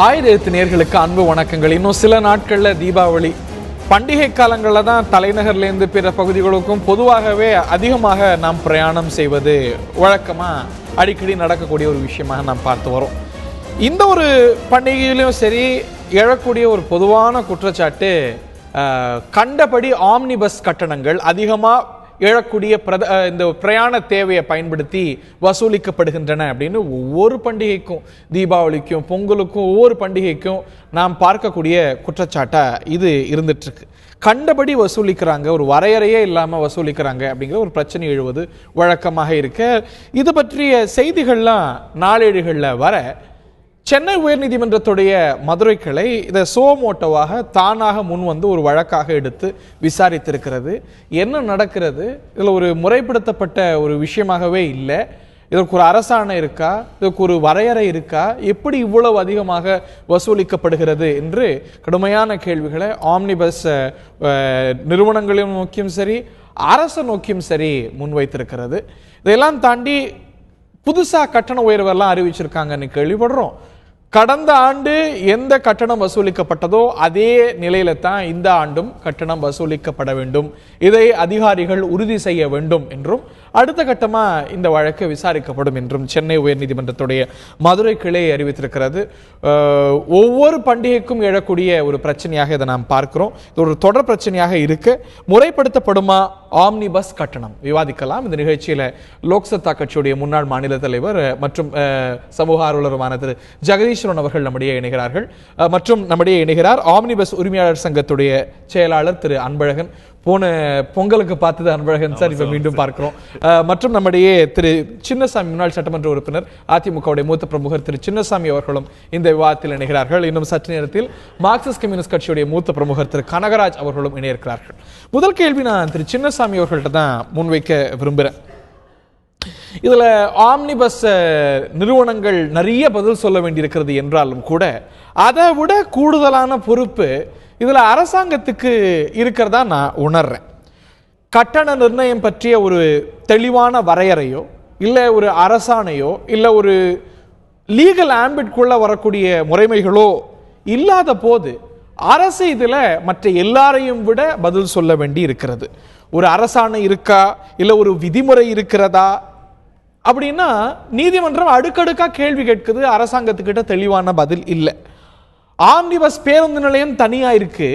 ஆயிரத்து நேயர்களுக்கு அன்பு வணக்கங்கள். இன்னும் சில நாட்களில் தீபாவளி பண்டிகை காலங்களில் தான் தலைநகர்லேருந்து பிற பகுதிகளுக்கும் பொதுவாகவே அதிகமாக நாம் பிரயாணம் செய்வது வழக்கமாக அடிக்கடி நடக்கக்கூடிய ஒரு விஷயமாக நாம் பார்த்து வரோம். இந்த ஒரு பண்டிகையிலும் சரி எழக்கூடிய ஒரு பொதுவான குற்றச்சாட்டு, கண்டபடி ஆம்னி பஸ் கட்டணங்கள் அதிகமாக எழக்கூடிய இந்த பிரயாண தேவையை பயன்படுத்தி வசூலிக்கப்படுகின்றன அப்படின்னு ஒவ்வொரு பண்டிகைக்கும், தீபாவளிக்கும் பொங்கலுக்கும் ஒவ்வொரு பண்டிகைக்கும் நாம் பார்க்கக்கூடிய குற்றச்சாட்டா இது இருந்துட்டு இருக்கு. கண்டபடி வசூலிக்கிறாங்க, ஒரு வரையறையே இல்லாமல் வசூலிக்கிறாங்க அப்படிங்கிற ஒரு பிரச்சனை எழுவது வழக்கமாக இருக்க, இது பற்றிய செய்திகள்லாம் நாளேடுகளில் வர சென்னை உயர்நீதிமன்றத்துடைய மதுரை கிளை இதை சோமோட்டோவாக தானாக முன் வந்து ஒரு வழக்காக எடுத்து விசாரித்திருக்கிறது. என்ன நடக்கிறது, இதில் ஒரு முறைப்படுத்தப்பட்ட ஒரு விஷயமாகவே இல்லை, இதற்கு ஒரு அரசாணை இருக்கா, இதற்கு ஒரு வரையறை இருக்கா, எப்படி இவ்வளவு அதிகமாக வசூலிக்கப்படுகிறது என்று கடுமையான கேள்விகளை ஆம்னி பஸ் நிறுவனங்களையும் நோக்கியும் சரி அரசு நோக்கியும் சரி முன்வைத்திருக்கிறது. இதையெல்லாம் தாண்டி புதுசாக கட்டண உயர்வெல்லாம் அறிவிச்சிருக்காங்கன்னு கேள்விப்படுறோம். கடந்த ஆண்டு எந்த கட்டணம் வசூலிக்கப்பட்டதோ அதே நிலையில தான் இந்த ஆண்டும் கட்டணம் வசூலிக்கப்பட வேண்டும், இதை அதிகாரிகள் உறுதி செய்ய வேண்டும் என்றும் அடுத்த கட்டமா இந்த வழக்கு விசாரிக்கப்படும் என்றும் சென்னை உயர்நீதிமன்றத்துடைய மதுரை கிளை அறிவித்திருக்கிறது. ஒவ்வொரு பண்டிகைக்கும் எழக்கூடிய ஒரு பிரச்சனையாக இதை நாம் பார்க்கிறோம். இது ஒரு தொடர் பிரச்சனையாக இருக்கு. முறைப்படுத்தப்படுமா ஆம்னி பஸ் கட்டணம்? விவாதிக்கலாம். இந்த நிகழ்ச்சியில லோக்சத்தா கட்சியுடைய முன்னாள் மாநில தலைவர் மற்றும் சமூக ஆர்வலருமான திரு ஜெகதீஸ்வரன் அவர்கள் நம்முடைய இணைகிறார்கள். மற்றும் நம்முடைய இணைகிறார் ஆம்னி பஸ் உரிமையாளர் சங்கத்துடைய செயலாளர் திரு அன்பழகன். போன பொங்கலுக்கு பார்த்தது அன்பழகன் சார், இப்ப மீண்டும் பார்க்கிறோம். மற்றும் நம்முடைய திரு சின்னசாமி, முன்னாள் சட்டமன்ற உறுப்பினர், அதிமுகவுடைய மூத்த பிரமுகர் திரு சின்னசாமி அவர்களும் இந்த விவாதத்தில் இணைகிறார்கள். இன்னும் சற்று நேரத்தில் மார்க்சிஸ்ட் கம்யூனிஸ்ட் கட்சியுடைய மூத்த பிரமுகர் திரு கனகராஜ் அவர்களும் இணையிருக்கிறார்கள். முதல் கேள்வி நான் திரு சின்னசாமி அவர்கள்ட்ட தான் முன்வைக்க விரும்புகிறேன். இதுல ஆம்னி பஸ் நிறுவனங்கள் நிறைய பதில் சொல்ல வேண்டியிருக்கிறது என்றாலும் கூட அதை விட கூடுதலான பொறுப்பு இதுல அரசாங்கத்துக்கு இருக்கிறதா நான் உணர்றேன். கட்டண நிர்ணயம் பற்றிய ஒரு தெளிவான வரையறையோ இல்லை ஒரு அரசாணையோ இல்லை ஒரு லீகல் ஆம்பிட்குள்ள வரக்கூடிய முறைமைகளோ இல்லாத போது அரசு இதுல மற்ற எல்லாரையும் விட பதில் சொல்ல வேண்டி இருக்கிறது. ஒரு அரசாணை இருக்கா, இல்லை ஒரு விதிமுறை இருக்கிறதா அப்படின்னா நீதிமன்றம் அடுக்கடுக்கா கேள்வி கேட்குது, அரசாங்கத்துக்கிட்ட தெளிவான பதில் இல்லை. ஆம்னி பஸ் பேருந்து நிலையம் தனியா இருக்கு,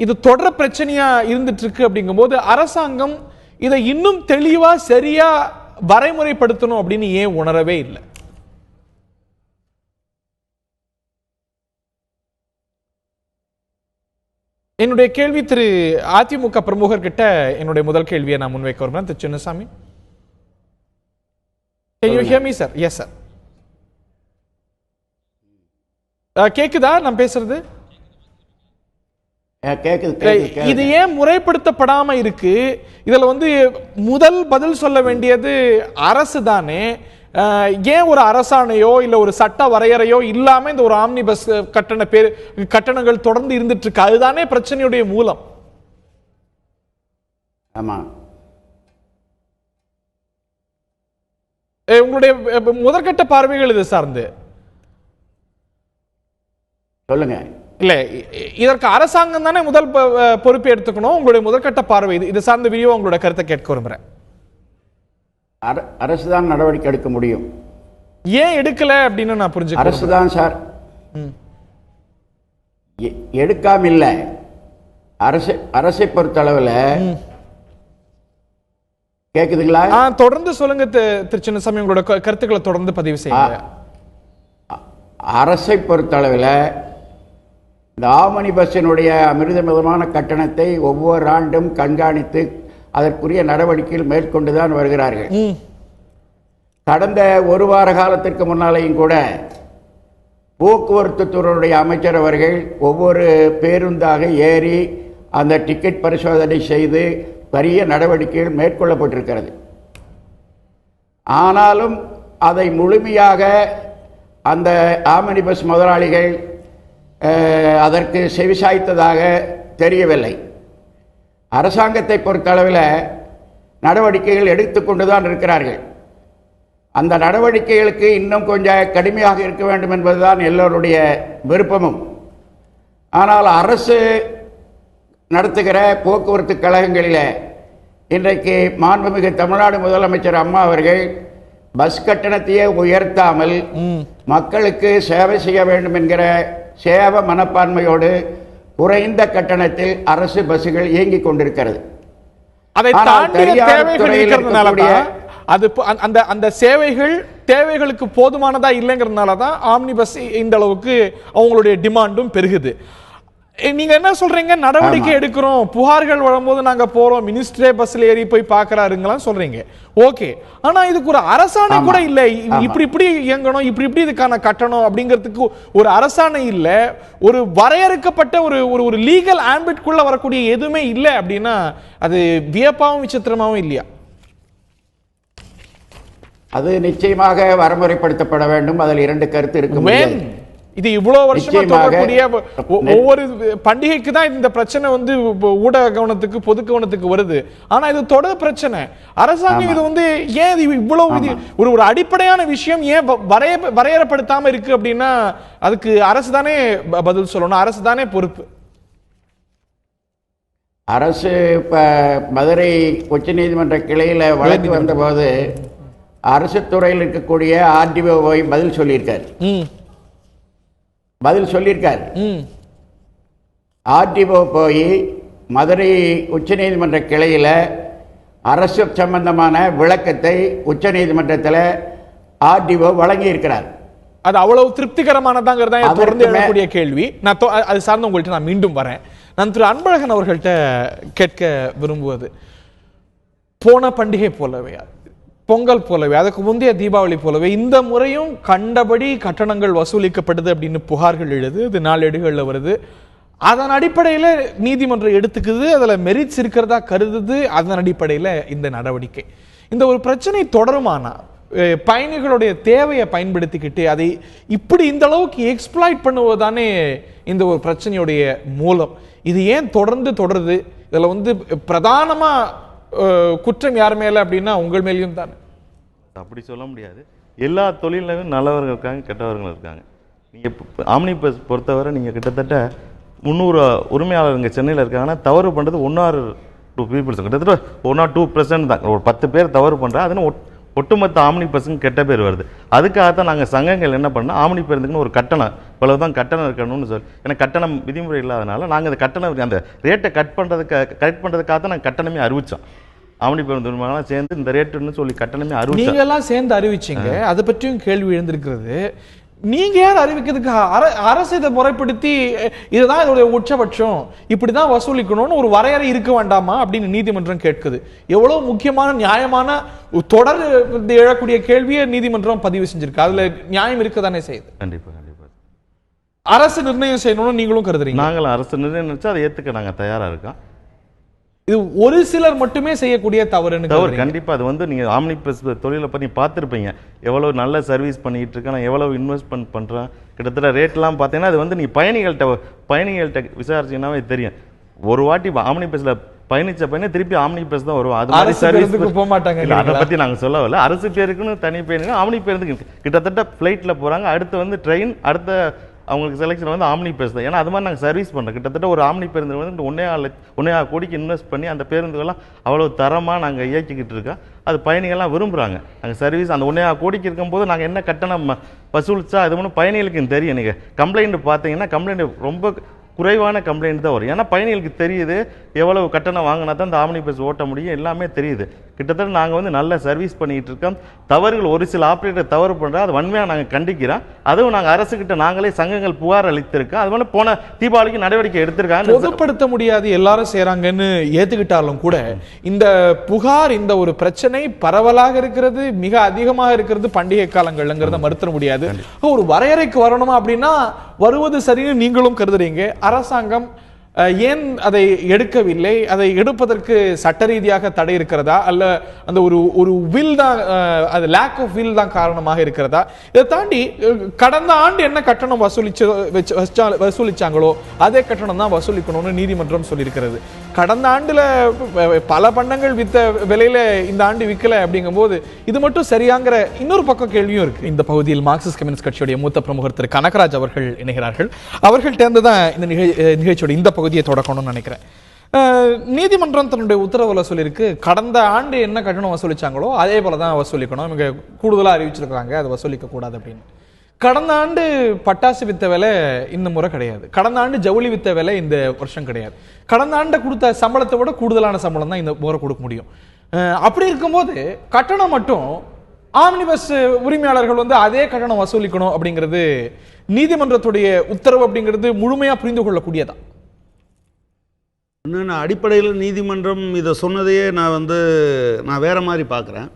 இது தொடர் பிரச்சனையா இருந்துட்டு இருக்கு. அப்படிங்கும் போது அரசாங்கம் இதை இன்னும் தெளிவா சரியா வரைமுறைப்படுத்தணும் அப்படின்னு ஏன் உணரவே இல்லை? என்னுடைய கேள்வி திரு அதிமுக பிரமுகர் கிட்ட என்னுடைய முதல் கேள்வியை நான் முன்வைக்க வருகிறேன். திரு Chinnasamy, can you hear me sir? Yes sir. கேக்குதா நான் பேசுறது? இது ஏன் முறைப்படுத்தப்படாம இருக்கு? இதுல வந்து முதல் பதில் சொல்ல வேண்டியது அரசு தானே. ஏன் ஒரு அரசாணையோ இல்ல ஒரு சட்ட வரையறையோ இல்லாம இந்த ஒரு ஆம்னி பஸ் கட்டணங்கள் தொடர்ந்து இருந்துட்டு இருக்கு? அதுதானே பிரச்சனையுடைய மூலம். ஆமா, உங்களுடைய முதற்கட்ட பார்வைகள் இது சார்ந்து சொல்லுங்க. இல்ல, இதற்கு அரசாங்கம் தானே முதல் பொறுப்பு எடுத்துக்கணும். உங்களுடைய முதற்கட்ட பார்வை இது சார்ந்த விரிவா உங்களோட கருத்தை கேட்க விரும்புறேன். அரசு தான் நடவடிக்கை எடுக்க முடியும். ஏன் எடுக்கல அப்படின்னு நான் புரிஞ்சுக்கிறேன். அரசு தான் சார் எடுக்காம இல்ல. அரசை பொறுத்தளவில் கேக்குதுங்களா? தொடர்ந்து சொல்லுங்க திரு சின்னசாமி, உங்களோட கருத்துக்களை தொடர்ந்து பதிவு செய்யுங்க. அரசை பொறுத்தளவில் இந்த ஆமணி பஸ்ஸினுடைய அமிர்தமிதமான கட்டணத்தை ஒவ்வொரு ஆண்டும் கண்காணித்து அதற்குரிய நடவடிக்கைகள் மேற்கொண்டுதான் வருகிறார்கள். கடந்த ஒரு வார காலத்திற்கு முன்னாலேயும் கூட போக்குவரத்து துறையுடைய அமைச்சர் அவர்கள் ஒவ்வொரு பேருந்தாக ஏறி அந்த டிக்கெட் பரிசோதனை செய்து பெரிய நடவடிக்கைகள் மேற்கொள்ளப்பட்டிருக்கிறது. ஆனாலும் அதை முழுமையாக அந்த ஆம்னி பஸ் முதலாளிகள் அதற்கு செவிசாய்த்ததாக தெரியவில்லை. அரசாங்கத்தை பொறுத்தளவில் நடவடிக்கைகள் எடுத்துக்கொண்டுதான் இருக்கிறார்கள். அந்த நடவடிக்கைகளுக்கு இன்னும் கொஞ்சம் கடுமையாக இருக்க வேண்டும் என்பதுதான் எல்லோருடைய விருப்பமும். ஆனால் அரசு நடத்துகிற போக்குவரத்து கழகங்களில் இன்றைக்கு மாண்புமிகு தமிழ்நாடு முதலமைச்சர் அம்மா அவர்கள் பஸ் கட்டணத்தையே உயர்த்தாமல் மக்களுக்கு சேவை செய்ய வேண்டும் என்கிற சேவை மனப்பான்மையோடு குறைந்த கட்டணத்தில் அரசு பஸ்ஸுகள் இயங்கிக் கொண்டிருக்கிறது. அதை தாண்டிய தேவைகள் இருக்கிறதுனால அது அந்த சேவைகள் தேவைகளுக்கு போதுமானதா இல்லைங்கிறதுனால தான் ஆம்னி பஸ் இந்த அளவுக்கு அவங்களுடைய டிமாண்டும் பெருகுது. நீங்க என்ன சொல்றீங்க? நடவடிக்கை எடுக்கிறோம், புகார்கள் வரும்போது நாங்க போறோம், மினிஸ்டரே பஸ்ல ஏறி போய் பாக்குறாருங்களா சொல்றீங்க. ஓகே, ஆனா இதுக்கு ஒரு அரசாணை கூட இல்லை. இப்படி இயங்கணும், இப்படி இதுக்கான கட்டணம் அப்படிங்கிறதுக்கு ஒரு அரசாணை இல்ல, ஒரு வரையறுக்கப்பட்ட ஒரு லீகல் ஆம்பிட்குள்ள வரக்கூடிய எதுவுமே இல்லை அப்படின்னா அது வியப்பாவும் விசித்திரமாவும் இல்லையா? அது நிச்சயமாக வரமுறைப்படுத்தப்பட வேண்டும். அதில் இரண்டு கருத்து இருக்கு. இது இவ்வளவு வருஷமா தொடரக்கூடிய ஒவ்வொரு பண்டிகைக்கு தான் இந்த பிரச்சனை வந்து ஊடக கவனத்துக்கு பொது கவனத்துக்கு வருது. ஆனா இது தொடர் பிரச்சனை. அரசாங்கம் இது வந்து ஏன் இவ்வளவு ஒரு அடிப்படையான விஷயம் ஏன் வரையறைப்படுத்தாம இருக்கு அப்படின்னா அதுக்கு அரசு தானே பதில் சொல்லணும், அரசு தானே பொறுப்பு. அரசு மதுரை உச்ச நீதிமன்ற கிளையில வழக்கு வந்த போது அரசு துறையில் இருக்கக்கூடிய ஆர்டிஓ போய் பதில் சொல்லியிருக்கார். ஆர்டிஓ போய் மதுரை உச்ச நீதிமன்ற கிளையில் அரசு சம்பந்தமான விளக்கத்தை உச்ச நீதிமன்றத்தில் ஆர்டிஓ வழங்கி இருக்கிறார். அது அவ்வளவு திருப்திகரமானதாங்கிறதா தொடர்ந்து எழக்கூடிய கேள்வி. நான் அது சார்ந்து உங்கள்கிட்ட நான் மீண்டும் வரேன். நான் திரு அன்பழகன் அவர்கள்ட்ட கேட்க விரும்புவது, போன பண்டிகை போலவே, பொங்கல் போலவே, அதுக்கு முந்தைய தீபாவளி போலவே இந்த முறையும் கண்டபடி கட்டணங்கள் வசூலிக்கப்படுது அப்படின்னு புகார்கள் எழுது, அது நாளேடுகளில் வருது. அதன் அடிப்படையில் நீதிமன்றம் எடுத்துக்குது, அதில் மெரிட்ஸ் இருக்கிறதா கருதுது. அதன் அடிப்படையில் இந்த நடவடிக்கை, இந்த ஒரு பிரச்சனை தொடருமானா பயணிகளுடைய தேவையை பயன்படுத்திக்கிட்டு அதை இப்படி இந்த அளவுக்கு எக்ஸ்ப்ளாய்ட் பண்ணுவதுதானே இந்த ஒரு பிரச்சனையுடைய மூலம். இது ஏன் தொடருது? இதில் வந்து பிரதானமா குற்றம் யார் மேல அப்படின்னா உங்கள் மேலேயும் தானே. அப்படி சொல்ல முடியாது. எல்லா தொழிலும் நல்லவர்கள் இருக்காங்க, கெட்டவர்கள் இருக்காங்க. நீங்கள் ஆம்னி பஸ் பொறுத்தவரை நீங்கள் கிட்டத்தட்ட 300 உரிமையாளர்கள் சென்னையில் இருக்காங்கன்னா தவறு பண்ணுறது 1 or 2 பீப்புள்ஸ், கிட்டத்தட்ட 1 or 2% தான். ஒரு 10 பேர் தவறு பண்ணுறா, அதுன்னு ஒட்டுமொத்த ஆம்னி பஸ்ஸுக்கு கெட்ட பேர் வருது. அதுக்காகத்தான் நாங்கள் சங்கங்கள் என்ன பண்ணால் ஆம்னி பேருந்துக்குன்னு ஒரு கட்டணம், இவ்வளவு தான் கட்டணம் இருக்கணும்னு சொல்லி, ஏன்னா கட்டணம் விதிமுறை இல்லாதனால நாங்கள் அந்த கட்டணம் அந்த ரேட்டை கட் பண்ணுறதுக்காக தான் நாங்கள் கட்டணமே அறிவித்தோம். ஆம்னி பேருந்து சேர்ந்து இந்த ரேட்டுன்னு சொல்லி கட்டணமே அறிவிச்சோம். நீங்க எல்லாம் சேர்ந்து அறிவிச்சிங்க, அதை பற்றியும் கேள்வி எழுந்திருக்கிறது. நீங்க யார் அறிவிக்கிறதுக்கு? அரசு இதை முறைப்படுத்தி இதுதான் இதோடைய உச்சபட்சம், இப்படிதான் வசூலிக்கணும்னு ஒரு வரையறை இருக்க வேண்டாமா அப்படின்னு நீதிமன்றம் கேட்குது. எவ்வளவு முக்கியமான நியாயமான தொடர் எழக்கூடிய கேள்வியை நீதிமன்றம் பதிவு செஞ்சிருக்கு. அதுல நியாயம் இருக்கதானே செய்யுது. கண்டிப்பா கண்டிப்பா அரசு நிர்ணயம் செய்யணும்னு நீங்களும் கருதுறீங்க? நாங்களும் அரசு நிர்ணயம் நினைச்சா அதை ஏத்துக்க நாங்க தயாரா இருக்கோம். இது ஒரு சிலர் மட்டுமே செய்யக்கூடிய தவறு. கண்டிப்பா அது வந்து நீங்க ஆம்னி பஸ் தொழிலை பத்தி பார்த்துருப்பீங்க, எவ்வளவு நல்ல சர்வீஸ் பண்ணிட்டு இருக்கேன், எவ்வளவு இன்வெஸ்ட்மெண்ட் பண்றேன். கிட்டத்தட்ட ரேட்லாம் பார்த்தீங்கன்னா அது வந்து நீங்க பயணிகள்கிட்ட விசாரிச்சீங்கன்னாவே தெரியும். ஒரு வாட்டி ஆம்னி பஸ்ல பயணிச்ச திருப்பி ஆம்னி பஸ் தான் வரும். அது மாதிரி சர்வீஸ் போக மாட்டாங்க. அதை பத்தி நாங்க சொல்லவில்லை. அரசு பேருக்குன்னு தனி பேருங்க, ஆம்னி பேருந்து கிட்டத்தட்ட பிளைட்ல போறாங்க, அடுத்து வந்து ட்ரெயின், அடுத்த அவங்களுக்கு செலெக்ஷன் வந்து ஆம்னி பேருந்து தான். ஏன்னா அது மாதிரி நாங்கள் சர்வீஸ் பண்ணுறோம். கிட்டத்தட்ட ஒரு ஆம்னி பேருந்து வந்து 1.5 கோடிக்கு இன்வெஸ்ட் பண்ணி அந்த பேருந்துகள்லாம் அவ்வளோ தரமாக நாங்கள் இயக்கிக்கிட்டு இருக்கோம். அது பயணிகள்லாம் விரும்புகிறாங்க. நாங்கள் சர்வீஸ் அந்த 1.5 கோடிக்கு இருக்கும்போது நாங்கள் என்ன கட்டணம் வசூலிச்சா அது ஒன்றும் பயணிகளுக்கு தெரியும். நீங்கள் கம்ப்ளைண்ட் பார்த்தீங்கன்னா கம்ப்ளைண்ட் ரொம்ப குறைவான கம்ப்ளைண்ட் தான் வரும். ஏன்னா பயணிகளுக்கு தெரியுது எவ்வளவு கட்டணம் வாங்கினா தான் இந்த ஆம்னி பஸ் ஓட்ட முடியும், எல்லாமே தெரியுது. கிட்டத்தட்ட நாங்கள் வந்து நல்ல சர்வீஸ் பண்ணிட்டு இருக்கோம். தவறுகள் ஒரு சில ஆப்ரேட்டர் தவறு பண்ணுறோம், அது வன்மையாக நாங்கள் கண்டிக்கிறோம். அதுவும் நாங்கள் அரசுக்கிட்ட நாங்களே சங்கங்கள் புகார் அளித்திருக்கோம். அது மாதிரி போன தீபாவளிக்கு நடவடிக்கை எடுத்திருக்காங்க. பொதுப்படுத்த முடியாது, எல்லாரும் செய்கிறாங்கன்னு ஏற்றுக்கிட்டாலும் கூட இந்த புகார், இந்த ஒரு பிரச்சனை பரவலாக இருக்கிறது, மிக அதிகமாக இருக்கிறது பண்டிகை காலங்கள்ங்கிறத மறுத்த முடியாது. ஒரு வரையறைக்கு வரணுமா அப்படின்னா வருவது சரின்னு நீங்களும் கருதுறீங்க. அரசாங்கம் ஏன் அதை எடுக்கவில்லை? அதை எடுப்பதற்கு சட்ட ரீதியாக தடை இருக்கிறதா, அல்ல அந்த ஒரு வில் தான், அது லேக் ஆஃப் வில் தான் காரணமாக இருக்கிறதா? இதை தாண்டி கடந்த ஆண்டு என்ன கட்டணம் வசூலிச்சாங்களோ அதே கட்டணம் தான் வசூலிக்கணும்னு நீதிமன்றம் சொல்லியிருக்கிறது. கடந்த ஆண்டுல பல பண்டங்கள் வித்த விலையில இந்த ஆண்டு விற்கல அப்படிங்கும்போது இது மட்டும் சரியாங்கிற இன்னொரு பக்கம் கேள்வியும் இருக்கு. இந்த பகுதியில் மார்க்சிஸ்ட் கம்யூனிஸ்ட் கட்சியுடைய மூத்த பிரமுகர் திரு கனகராஜ் அவர்கள் இணைகிறார்கள். அவர்கள்ட்ட தான் இந்த நிகழ்ச்சியோட இந்த பகுதியை தொடக்கணும்னு நினைக்கிறேன். நீதிமன்றம் தன்னுடைய உத்தரவுல சொல்லியிருக்கு, கடந்த ஆண்டு என்ன கட்டணம் வசூலிச்சாங்களோ அதே போலதான் வசூலிக்கணும், இவங்க கூடுதலா அறிவிச்சிருக்காங்க, அதை வசூலிக்க கூடாது அப்படின்னு. கடந்த ஆண்டு பட்டாசு வித்த விலை இந்த முறை கிடையாது, கடந்த ஆண்டு ஜவுளி வித்த விலை இந்த வருஷம் கிடையாது, கடந்த ஆண்டு கொடுத்த சம்பளத்தை விட கூடுதலான சம்பளம் தான் இந்த முறை கொடுக்க முடியும். அப்படி இருக்கும்போது கட்டணம் மட்டும் ஆம்னி பஸ் உரிமையாளர்கள் அதே கட்டணம் வசூலிக்கணும் அப்படிங்கிறது நீதிமன்றத்துடைய உத்தரவு அப்படிங்கிறது முழுமையா புரிந்து கொள்ளக்கூடியதா? இன்னும் அடிப்படையில் நீதிமன்றம் இதை சொன்னதையே நான் வேற மாதிரி பார்க்குறேன்.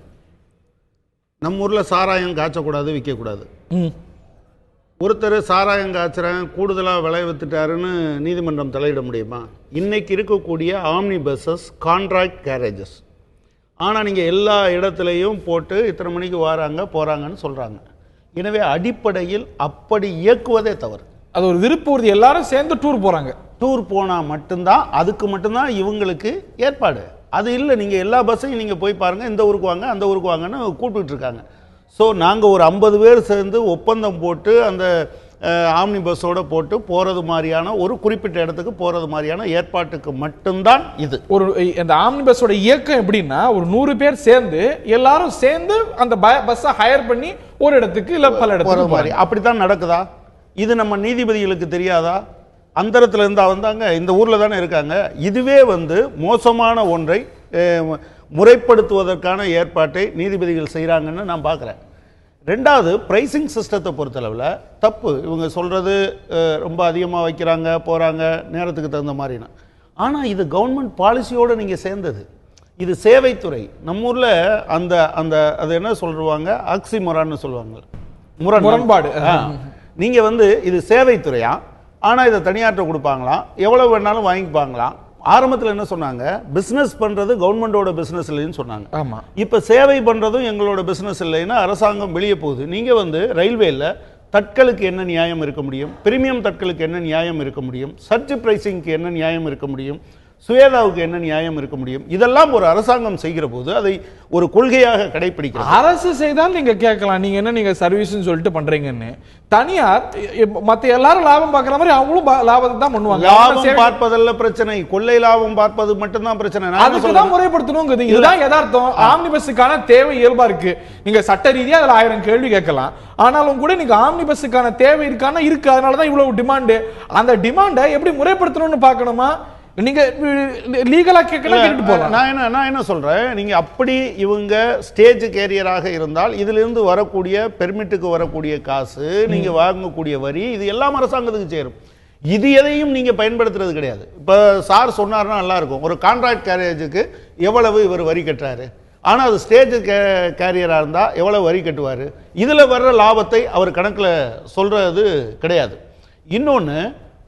நம்ம ஊரில் சாராயம் காய்ச்சக்கூடாது, விற்கக்கூடாது. ஒருத்தர் சாராயம் காய்ச்சுறேன் கூடுதலாக விலை வித்துட்டாருன்னு நீதிமன்றம் தலையிட முடியுமா? இன்னைக்கு இருக்கக்கூடிய ஆம்னி பஸ்ஸஸ் கான்ட்ராக்ட் கேரேஜஸ். ஆனால் நீங்கள் எல்லா இடத்துலையும் போட்டு இத்தனை மணிக்கு வராங்க போகிறாங்கன்னு சொல்கிறாங்க. எனவே அடிப்படையில் அப்படி இயக்குவதே தவறு. அது ஒரு விருப்பூர்தி, எல்லாரும் சேர்ந்து டூர் போகிறாங்க, டூர் போனால் மட்டும்தான் அதுக்கு மட்டும்தான் இவங்களுக்கு ஏற்பாடு. அது இல்லை, நீங்கள் எல்லா பஸ்ஸையும் நீங்கள் போய் பாருங்கள், இந்த ஊருக்கு வாங்க அந்த ஊருக்கு வாங்கன்னு கூப்பிட்டு இருக்காங்க. ஸோ நாங்கள் ஒரு 50 பேர் சேர்ந்து ஒப்பந்தம் போட்டு அந்த ஆம்னி பஸ்ஸோட போட்டு போகிறது மாதிரியான ஒரு குறிப்பிட்ட இடத்துக்கு போகிறது மாதிரியான ஏற்பாட்டுக்கு மட்டும்தான் இது. ஒரு இந்த ஆம்னி பஸ்ஸோட இயக்கம் எப்படின்னா, ஒரு 100 பேர் சேர்ந்து எல்லாரும் சேர்ந்து அந்த பஸ்ஸை ஹையர் பண்ணி ஒரு இடத்துக்கு இல்லை பல இடத்துக்கு மாதிரி அப்படித்தான் நடக்குதா? இது நம்ம நீதிபதிகளுக்கு தெரியாதா? அந்தரத்தில் இருந்தா வந்தாங்க, இந்த ஊரில் தானே இருக்காங்க. இதுவே மோசமான ஒன்றை முறைப்படுத்துவதற்கான ஏற்பாட்டை நீதிபதிகள் செய்கிறாங்கன்னு நான் பார்க்குறேன். ரெண்டாவது, பிரைசிங் சிஸ்டத்தை பொறுத்தளவில் தப்பு. இவங்க சொல்கிறது ரொம்ப அதிகமாக வைக்கிறாங்க போகிறாங்க நேரத்துக்கு தகுந்த மாதிரினா. ஆனால் இது கவர்மெண்ட் பாலிசியோடு நீங்கள் சேர்ந்தது. இது சேவைத்துறை. நம்ம ஊரில் அந்த அந்த அது என்ன சொல்லுவாங்க, ஆக்சிமொரான்னு சொல்லுவாங்க, முரண்பாடு. நீங்கள் இது சேவைத்துறையா, ஆனால் இதை தனியாற்ற கொடுப்பாங்களாம், எவ்வளோ வேணாலும் வாங்கிப்பாங்களாம். ஆரம்பத்தில் என்ன சொன்னாங்க, பிஸ்னஸ் பண்ணுறது கவர்மெண்டோட பிஸ்னஸ் இல்லைன்னு சொன்னாங்க. ஆமாம். இப்போ சேவை பண்ணுறதும் எங்களோட பிஸ்னஸ் இல்லைன்னா அரசாங்கம் வெளியே போகுது. நீங்கள் ரயில்வேயில் தட்களுக்கு என்ன நியாயம் இருக்க முடியும், பிரீமியம் தட்களுக்கு என்ன நியாயம் இருக்க முடியும், சர்ச் பிரைசிங்க்கு என்ன நியாயம் இருக்க முடியும், சுவேதாவுக்கு என்ன நியாயம் இருக்க முடியும்? இதெல்லாம் ஒரு அரசாங்கம் செய்கிற போது அதை ஒரு கொள்கையாக கடைபிடிக்கிறது. அரசு செய்தால் நீங்க கேட்கலாம், நீங்க என்ன நீங்க சர்வீஸ்னு சொல்லிட்டு பண்றீங்கன்னு. தனியார் மத்த எல்லாரும் லாபம் பார்க்குற மாதிரி அவங்களும் லாபத்தை தான் பண்ணுவாங்க. லாபம் பார்ப்பதல்ல பிரச்சனை, கொள்ளை லாபம் பார்ப்பது மட்டும்தான் பிரச்சனை. அதுக்கு தான் முறைப்படுத்தணும். இதுதான் யதார்த்தம். ஆம்னி பஸ்ஸுக்கான தேவை இயல்பா இருக்கு. நீங்க சட்ட ரீதியா அதுல 1000 கேள்வி கேட்கலாம். ஆனாலும் கூட நீங்க ஆம்னி பஸ்ஸுக்கான தேவை இருக்கானா இருக்கு. அதனாலதான் இவ்வளவு டிமாண்டு. அந்த டிமாண்டை எப்படி முறைப்படுத்தணும்னு பார்க்கணுமா? நீங்க லீகலா கேட்கலாம் போலாம். நான் என்ன சொல்றேன், நீங்க அப்படி இவங்க ஸ்டேஜ் கேரியராக இருந்தால் இதிலிருந்து வரக்கூடிய பெர்மிட்டுக்கு வரக்கூடிய காசு, நீங்க வாங்கக்கூடிய வரி, இது எல்லாம் அரசாங்கத்துக்கு சேரும். இது எதையும் நீங்க பயன்படுத்துறது கிடையாது. இப்ப சார் சொன்னார்னா நல்லா இருக்கும், ஒரு கான்ட்ராக்ட் கேரேஜுக்கு எவ்வளவு இவர் வரி கட்டுறாரு, ஆனால் அது ஸ்டேஜ் கேரியராக இருந்தால் எவ்வளவு வரி கட்டுவார், இதில் வர்ற லாபத்தை அவர் கணக்கில் சொல்றது கிடையாது. இன்னொன்று,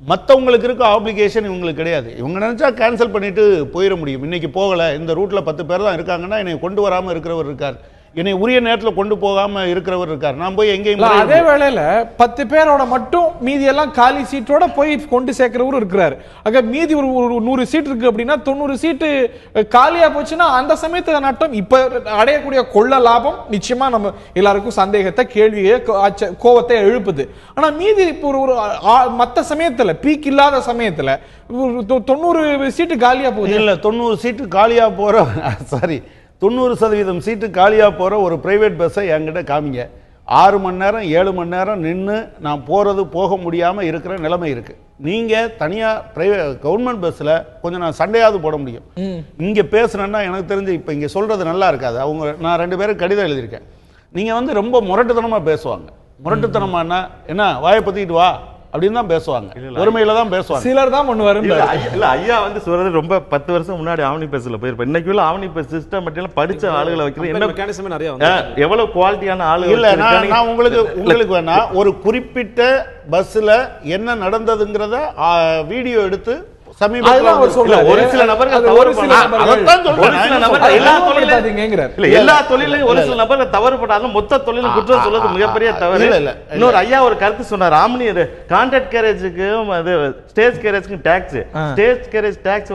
மற்றவங்களுக்கு இருக்க ஆப்ளிகேஷன் இவங்களுக்கு கிடையாது. இவங்க நினச்சா கேன்சல் பண்ணிட்டு போயிட முடியும். இன்னைக்கு போகலை, இந்த ரூட்டில் 10 பேர் தான் இருக்காங்கன்னா என்னை கொண்டு வராமல் இருக்கிறவர் இருக்கார், என்னை உரிய நேரத்தில் கொண்டு போகாமல் இருக்கிறவர் இருக்கார், நான் போய் எங்கேயும். அதே வேளையில் 10 பேரோட மட்டும் மீதி எல்லாம் காலி சீட்டோட போய் கொண்டு சேர்க்கிறவரும் இருக்கிறாரு. ஆக மீதி ஒரு 100 சீட் இருக்கு அப்படின்னா 90 சீட்டு காலியா போச்சுன்னா அந்த சமயத்துல நட்டம். இப்ப அடையக்கூடிய கொள்ள லாபம் நிச்சயமா நம்ம எல்லாருக்கும் சந்தேகத்தை, கேள்வியை, கோவத்தை எழுப்புது. ஆனா மீதி இப்போ ஒரு மற்ற சமயத்துல பீக் இல்லாத சமயத்துல 90 சீட்டு காலியா போகுது. இல்ல 90 சீட்டு காலியா போற, சாரி 90% சீட்டு காலியாக போகிற ஒரு ப்ரைவேட் பஸ்ஸை என்கிட்ட காமிங்க. 6 மணி நேரம் 7 மணி நேரம் நின்று நான் போக முடியாமல் இருக்கிற நிலைமை இருக்குது. நீங்கள் தனியாக கவர்மெண்ட் பஸ்ஸில் கொஞ்சம் நான் சண்டையாவது போட முடியும். இங்கே பேசுனேன்னா எனக்கு தெரிஞ்சு இப்போ இங்கே சொல்கிறது நல்லா இருக்காது. நான் 2 பேரும் கடிதம் எழுதியிருக்கேன். நீங்கள் ரொம்ப முரட்டுத்தனமாக பேசுவாங்க. முரட்டுத்தனமானா என்ன, வாயை பற்றிக்கிட்டு வா அப்படின்னு தான் பேசுவாங்க, ஒருமையில தான் பேசுவாங்க. சிலர் தான் பண்ணுவாரு. இல்ல ஐயா சொல்றது ரொம்ப 10 வருஷம் முன்னாடி ஆம்னி பஸ்ல போயிருப்பேன். இன்னைக்கு உள்ள ஆம்னி பஸ் சிஸ்டம் மட்டும் படிச்ச ஆளுகளை வைக்கிறது என்ன மெக்கானிசம் நிறைய எவ்வளவு குவாலிட்டியான ஆளுங்க இல்ல. நான் உங்களுக்கு வேணா ஒரு குறிப்பிட்ட பஸ்ல என்ன நடந்ததுங்கிறத வீடியோ எடுத்து ஒரு சில நபர்கள் எல்லா தொழிலையும் ஒரு சில நபர்கள் தவறு பண்ணாலும் மொத்த தொழிலும் குற்றம் சொல்றது மிகப்பெரிய தவறு. இன்னொரு ஐயா ஒரு கருத்து சொன்னார், ஆம்னி கான்ட்ராக்ட் கேரேஜுக்கும் ஸ்டேஜ் கேரேஜுக்கும் tax, stage carriage tax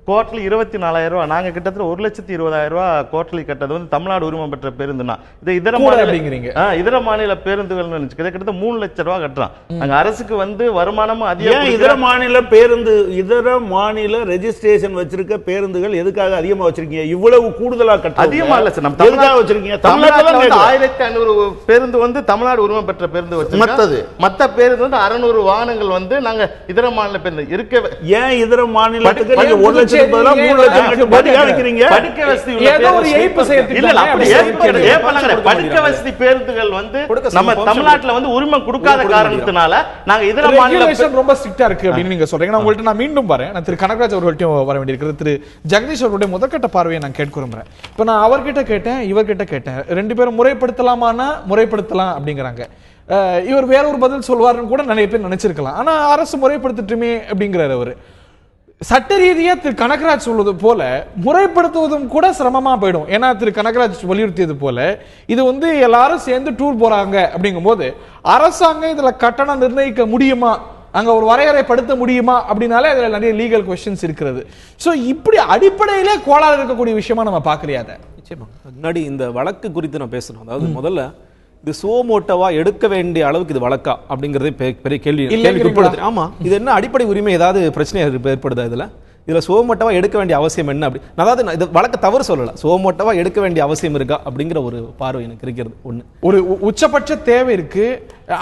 quarterly 24,000 ரூபா. நாங்க கிட்டத்தட்ட 1,20,000 ரூபா குவார்டர்லி கட்டது வந்து தமிழ்நாடு உரிமம் பெற்ற பேருந்துனா இது இதர கூட மாநில அப்படிங்கிறீங்க. இதர மாநில பேருந்துகள் கிட்டத்தட்ட 3 லட்சம் ரூபா கட்டுறான். நாங்க அரசுக்கு வந்து வருமானமும் அதிகம். இதர மாநில ரெஜிஸ்ட்ரேஷன் வச்சிருக்க பேருந்துகள் எதுக்காக அதிகமா வச்சிருக்கீங்க? இவ்வளவு கூடுதலா கட்ட அதிகமா இல்ல சார். நம்ம எதுக்காக வச்சிருக்கீங்க? தமிழ்நாட்டுல வந்து 1,500 பேருந்து வந்து தமிழ்நாடு உரிமம் பெற்ற பேருந்து வச்சிருக்கோம். மத்த பேருந்து வந்து 600 வாகனங்கள் வந்து நாங்க இதர மாநில பேருந்து இருக்க. ஏன் இதர மாநிலத்துக்கு 1 லட்சம் பதிலா 3 லட்சம் கட்டி படிக்கிறீங்க? படிக்க வசதி ஏதோ ஒரு ஏய்ப்பு செய்யறதுக்கு இல்ல அப்படி படிக்க வசதி பேருந்துகள் வந்து நம்ம தமிழ்நாட்டுல வந்து உரிமம் கொடுக்காத காரணத்தினால நாங்க இதர மாநில ரொம்ப ஸ்ட்ரிக்ட்டா இருக்கு அப்படின்னு நீங்க சொல்றீங்க. நான் உங்கள்ட்ட நான் மீண்டும் வரேன். நான் திரு கனகராஜ் அவர்கள்ட்டையும் வர வேண்டியிருக்கிறது. திரு ஜெகதீஷ் அவர்களுடைய முதற்கட்ட பார்வையை நான் கேட்க விரும்புறேன். இப்ப நான் அவர்கிட்ட கேட்டேன், இவர்கிட்ட கேட்டேன். 2 பேரும் முறைப்படுத்தலாமான்னா முறைப்படுத்தலாம் அப்படிங்கிறாங்க. இவர் வேற ஒரு பதில் சொல்வாருன்னு கூட நிறைய பேர் நினைச்சிருக்கலாம். ஆனா அரசு முறைப்படுத்தட்டுமே அப்படிங்கிறாரு அவரு. சட்ட ரீதியா திரு கனகராஜ் சொல்வது போல முறைப்படுத்துவதும் கூட சிரமமா போயிடும். ஏன்னா திரு கனகராஜ் வலியுறுத்தியது போல இது வந்து எல்லாரும் சேர்ந்து டூர் போறாங்க அப்படிங்கும் போது அரசாங்கம் இதுல கட்டணம் நிர்ணயிக்க முடியுமா, அங்க ஒரு வரையறைப்படுத்த முடியுமா அப்படின்னாலே அதுல நிறைய லீகல் கொஸ்டின்ஸ் இருக்கிறது. சோ இப்படி அடிப்படையிலே கோளாறு இருக்கக்கூடிய விஷயமா நம்ம பார்க்கலையாத. நிச்சயமா முன்னாடி இந்த வழக்கு குறித்து நான் பேசணும். அதாவது முதல்ல இது சோமோட்டவா எடுக்க வேண்டிய அளவுக்கு இது வழக்கா அப்படிங்கறதே பெரிய கேள்வி. ஆமா, இது என்ன அடிப்படை உரிமை ஏதாவது பிரச்சனை ஏற்படுதா? இதுல சோமோட்டவா எடுக்க வேண்டிய அவசியம் என்ன? அப்படி அதாவது நான் இது வழக்க தவறு சொல்லல, சோமோட்டவா எடுக்க வேண்டிய அவசியம் இருக்கா அப்படிங்கிற ஒரு பார்வை எனக்கு இருக்கிறது. ஒரு உச்சபட்ச தேவை இருக்கு.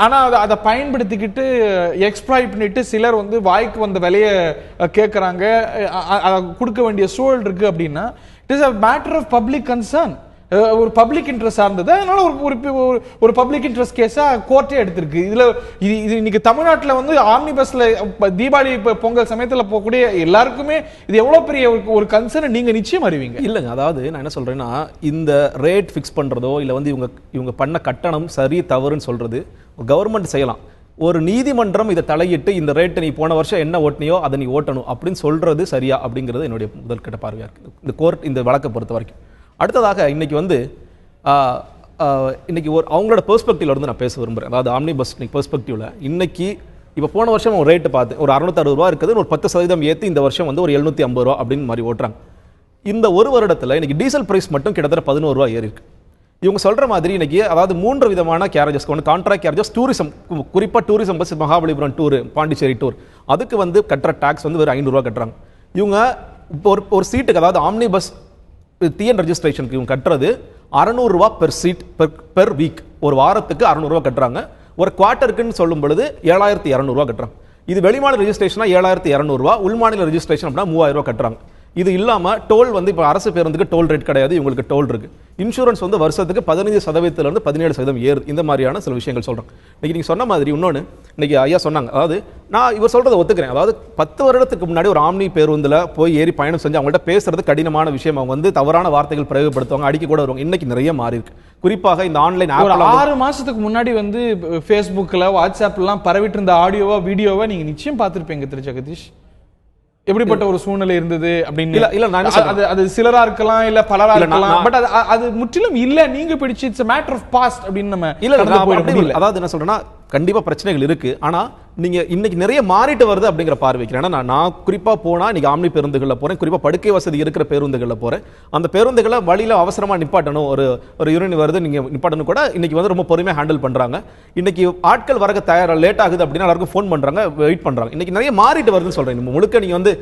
ஆனா அதை பயன்படுத்திக்கிட்டு எக்ஸ்ப்ளாய்ட் பண்ணிட்டு சிலர் வந்து வாய்க்கு வந்த விலையை கேட்கறாங்க, கொடுக்க வேண்டிய சூழல் இருக்கு அப்படின்னா it is a matter of public concern. ஒரு பப்ளிக் இன்ட்ரெஸ்ட் சார்ந்தது. அதனால ஒரு பப்ளிக் இன்ட்ரெஸ்ட் கேஸா கோர்ட்டே எடுத்திருக்கு. இது இன்னைக்கு தமிழ்நாட்டில் வந்து ஆம்னி பஸ்ல தீபாவளி பொங்கல் சமயத்துல போகக்கூடிய எல்லாருக்குமே இது எவ்வளவு பெரிய ஒரு கன்சர்ன் நீங்க நிச்சயம் அறிவீங்க. இல்லைங்க, அதாவது நான் என்ன சொல்றேன்னா, இந்த ரேட் ஃபிக்ஸ் பண்றதோ இல்ல வந்து இவங்க பண்ண கட்டணம் சரி தவறுன்னு சொல்றது கவர்மெண்ட் செய்யலாம். ஒரு நீதிமன்றம் இதை தலையிட்டு இந்த ரேட்டை நீ போன வருஷம் என்ன ஓட்டினியோ அதை நீ ஓட்டணும் அப்படின்னு சொல்றது சரியா அப்படிங்கிறது என்னுடைய முதல் கட்ட பார்வையா இருக்கு இந்த கோர்ட் இந்த வழக்கை பொறுத்த வரைக்கும். அடுத்ததாக இன்னைக்கு வந்து இன்னைக்கு அவங்களோட பெர்ஸ்பெக்டிவ்ல இருந்து நான் பேச விரும்புறேன். அதாவது ஆம்னி பஸ் பெர்ஸ்பெக்டிவ்ல இன்னைக்கு இப்போ போன வருஷம் ஒரு ரேட்டு பார்த்து ஒரு 660 ரூபா இருக்குது, ஒரு 10% ஏற்றி இந்த வருஷம் வந்து ஒரு 750 ரூபா அப்படின்னு மாதிரி ஓட்டுறாங்க. இந்த ஒரு வருடத்தில் இன்னைக்கு டீசல் பிரைஸ் மட்டும் கிட்டத்தட்ட 11 ரூபா ஏறி இருக்கு. இவங்க சொல்ற மாதிரி இன்னைக்கு அதாவது 3 விதமான கேரேஜஸ், ஒன்று கான்ட்ராக்ட் கேரேஜஸ், டூரிசம், குறிப்பாக tourism bus Mahabalipuram tour, Pondicherry tour, அதுக்கு வந்து கட்டுற டாக்ஸ் வந்து வெறும் 500 ரூபா கட்டுறாங்க. இவங்க ஒரு சீட்டுக்கு அதாவது ஆம்னி பஸ் டிஎன் ரெஜிஸ்ட்ரேஷனுக்கு இவங்க கட்டுறது 600 ரூபா பெர் சீட் பெர் வீக். ஒரு வாரத்துக்கு 600 ரூபா கட்டுறாங்க. ஒரு குவார்ட்டருக்குன்னு சொல்லும் பொழுது 7,200 ரூபா கட்டுறாங்க. இது வெளிமாநில ரெஜிஸ்ட்ரேஷனா 7,200 ரூபா, உள்மாநில ரெஜிஸ்ட்ரேஷன் அப்படின்னா 3,000 ரூபா கட்டுறாங்க. இது இல்லாம டோல் வந்து இப்போ அரசு பேருந்துக்கு டோல் ரேட் கிடையாது, இவங்களுக்கு டோல் இருக்கு. இன்சூரன்ஸ் வந்து வருஷத்துக்கு 15% இருந்து 17% ஏறுது. இந்த மாதிரியான சில விஷயங்கள் சொல்றோம். இன்னைக்கு நீங்க சொன்ன மாதிரி இன்னொன்று இன்னைக்கு ஐயா சொன்னாங்க, அதாவது நான் இவர் சொல்றதை ஒத்துக்கிறேன். அதாவது 10 வருடத்துக்கு முன்னாடி ஒரு ஆம்னி பேருந்துல போய் ஏறி பயணம் செஞ்சு அவங்கள்ட்ட பேசுறது கடினமான விஷயம். அவங்க வந்து தவறான வார்த்தைகள் பிரயோகப்படுத்துவாங்க, அடிக்க கூட வருவாங்க. இன்னைக்கு நிறைய மாறி இருக்கு. குறிப்பாக இந்த ஆன்லைன் ஒரு 6 மாசத்துக்கு முன்னாடி வந்து ஃபேஸ்புக்ல வாட்ஸ்அப்லாம் பரவிட்டு இருந்த ஆடியோவா வீடியோவா நீங்க நிச்சயம் பார்த்திருப்பீங்க திரு ஜெகதீஷ். எப்படிப்பட்ட ஒரு சூழ்நிலை இருந்தது அப்படின்னு. அது சிலரா இருக்கலாம், இல்ல பலரா இருக்கலாம். பட் அது முற்றிலும் இல்ல, நீங்க பிடிச்சு it's a matter of past அப்படின்னு நம்ம இல்ல. அதாவது என்ன சொல்றேன்னா, கண்டிப்பா பிரச்சனைகள் இருக்கு. ஆனா நீங்க இன்னைக்கு நிறைய மாறிட்டு வருது அப்படிங்கிற பார்வைக்கு. ஏன்னா நான் குறிப்பா போனா இன்னைக்கு ஆம்னி பேருந்துகள்ல போறேன், குறிப்பா படுக்கை வசதி இருக்கிற பேருந்துகள்ல போறேன். அந்த பேருந்துகளை வழியில அவசரமா நிப்பாட்டணும், ஒரு யூரின் வருது நீங்க நிப்பாட்டணும் கூட இன்னைக்கு வந்து ரொம்ப பொறுமையா ஹேண்டில் பண்றாங்க. இன்னைக்கு ஆட்கள் வரக்க தயாரா லேட் ஆகுது அப்படின்னா எல்லாருக்கும் ஃபோன் பண்றாங்க, வெயிட் பண்றாங்க. இன்னைக்கு நிறைய மாறிட்டு வருதுன்னு சொல்றேன். முழுக்க நீங்க வந்து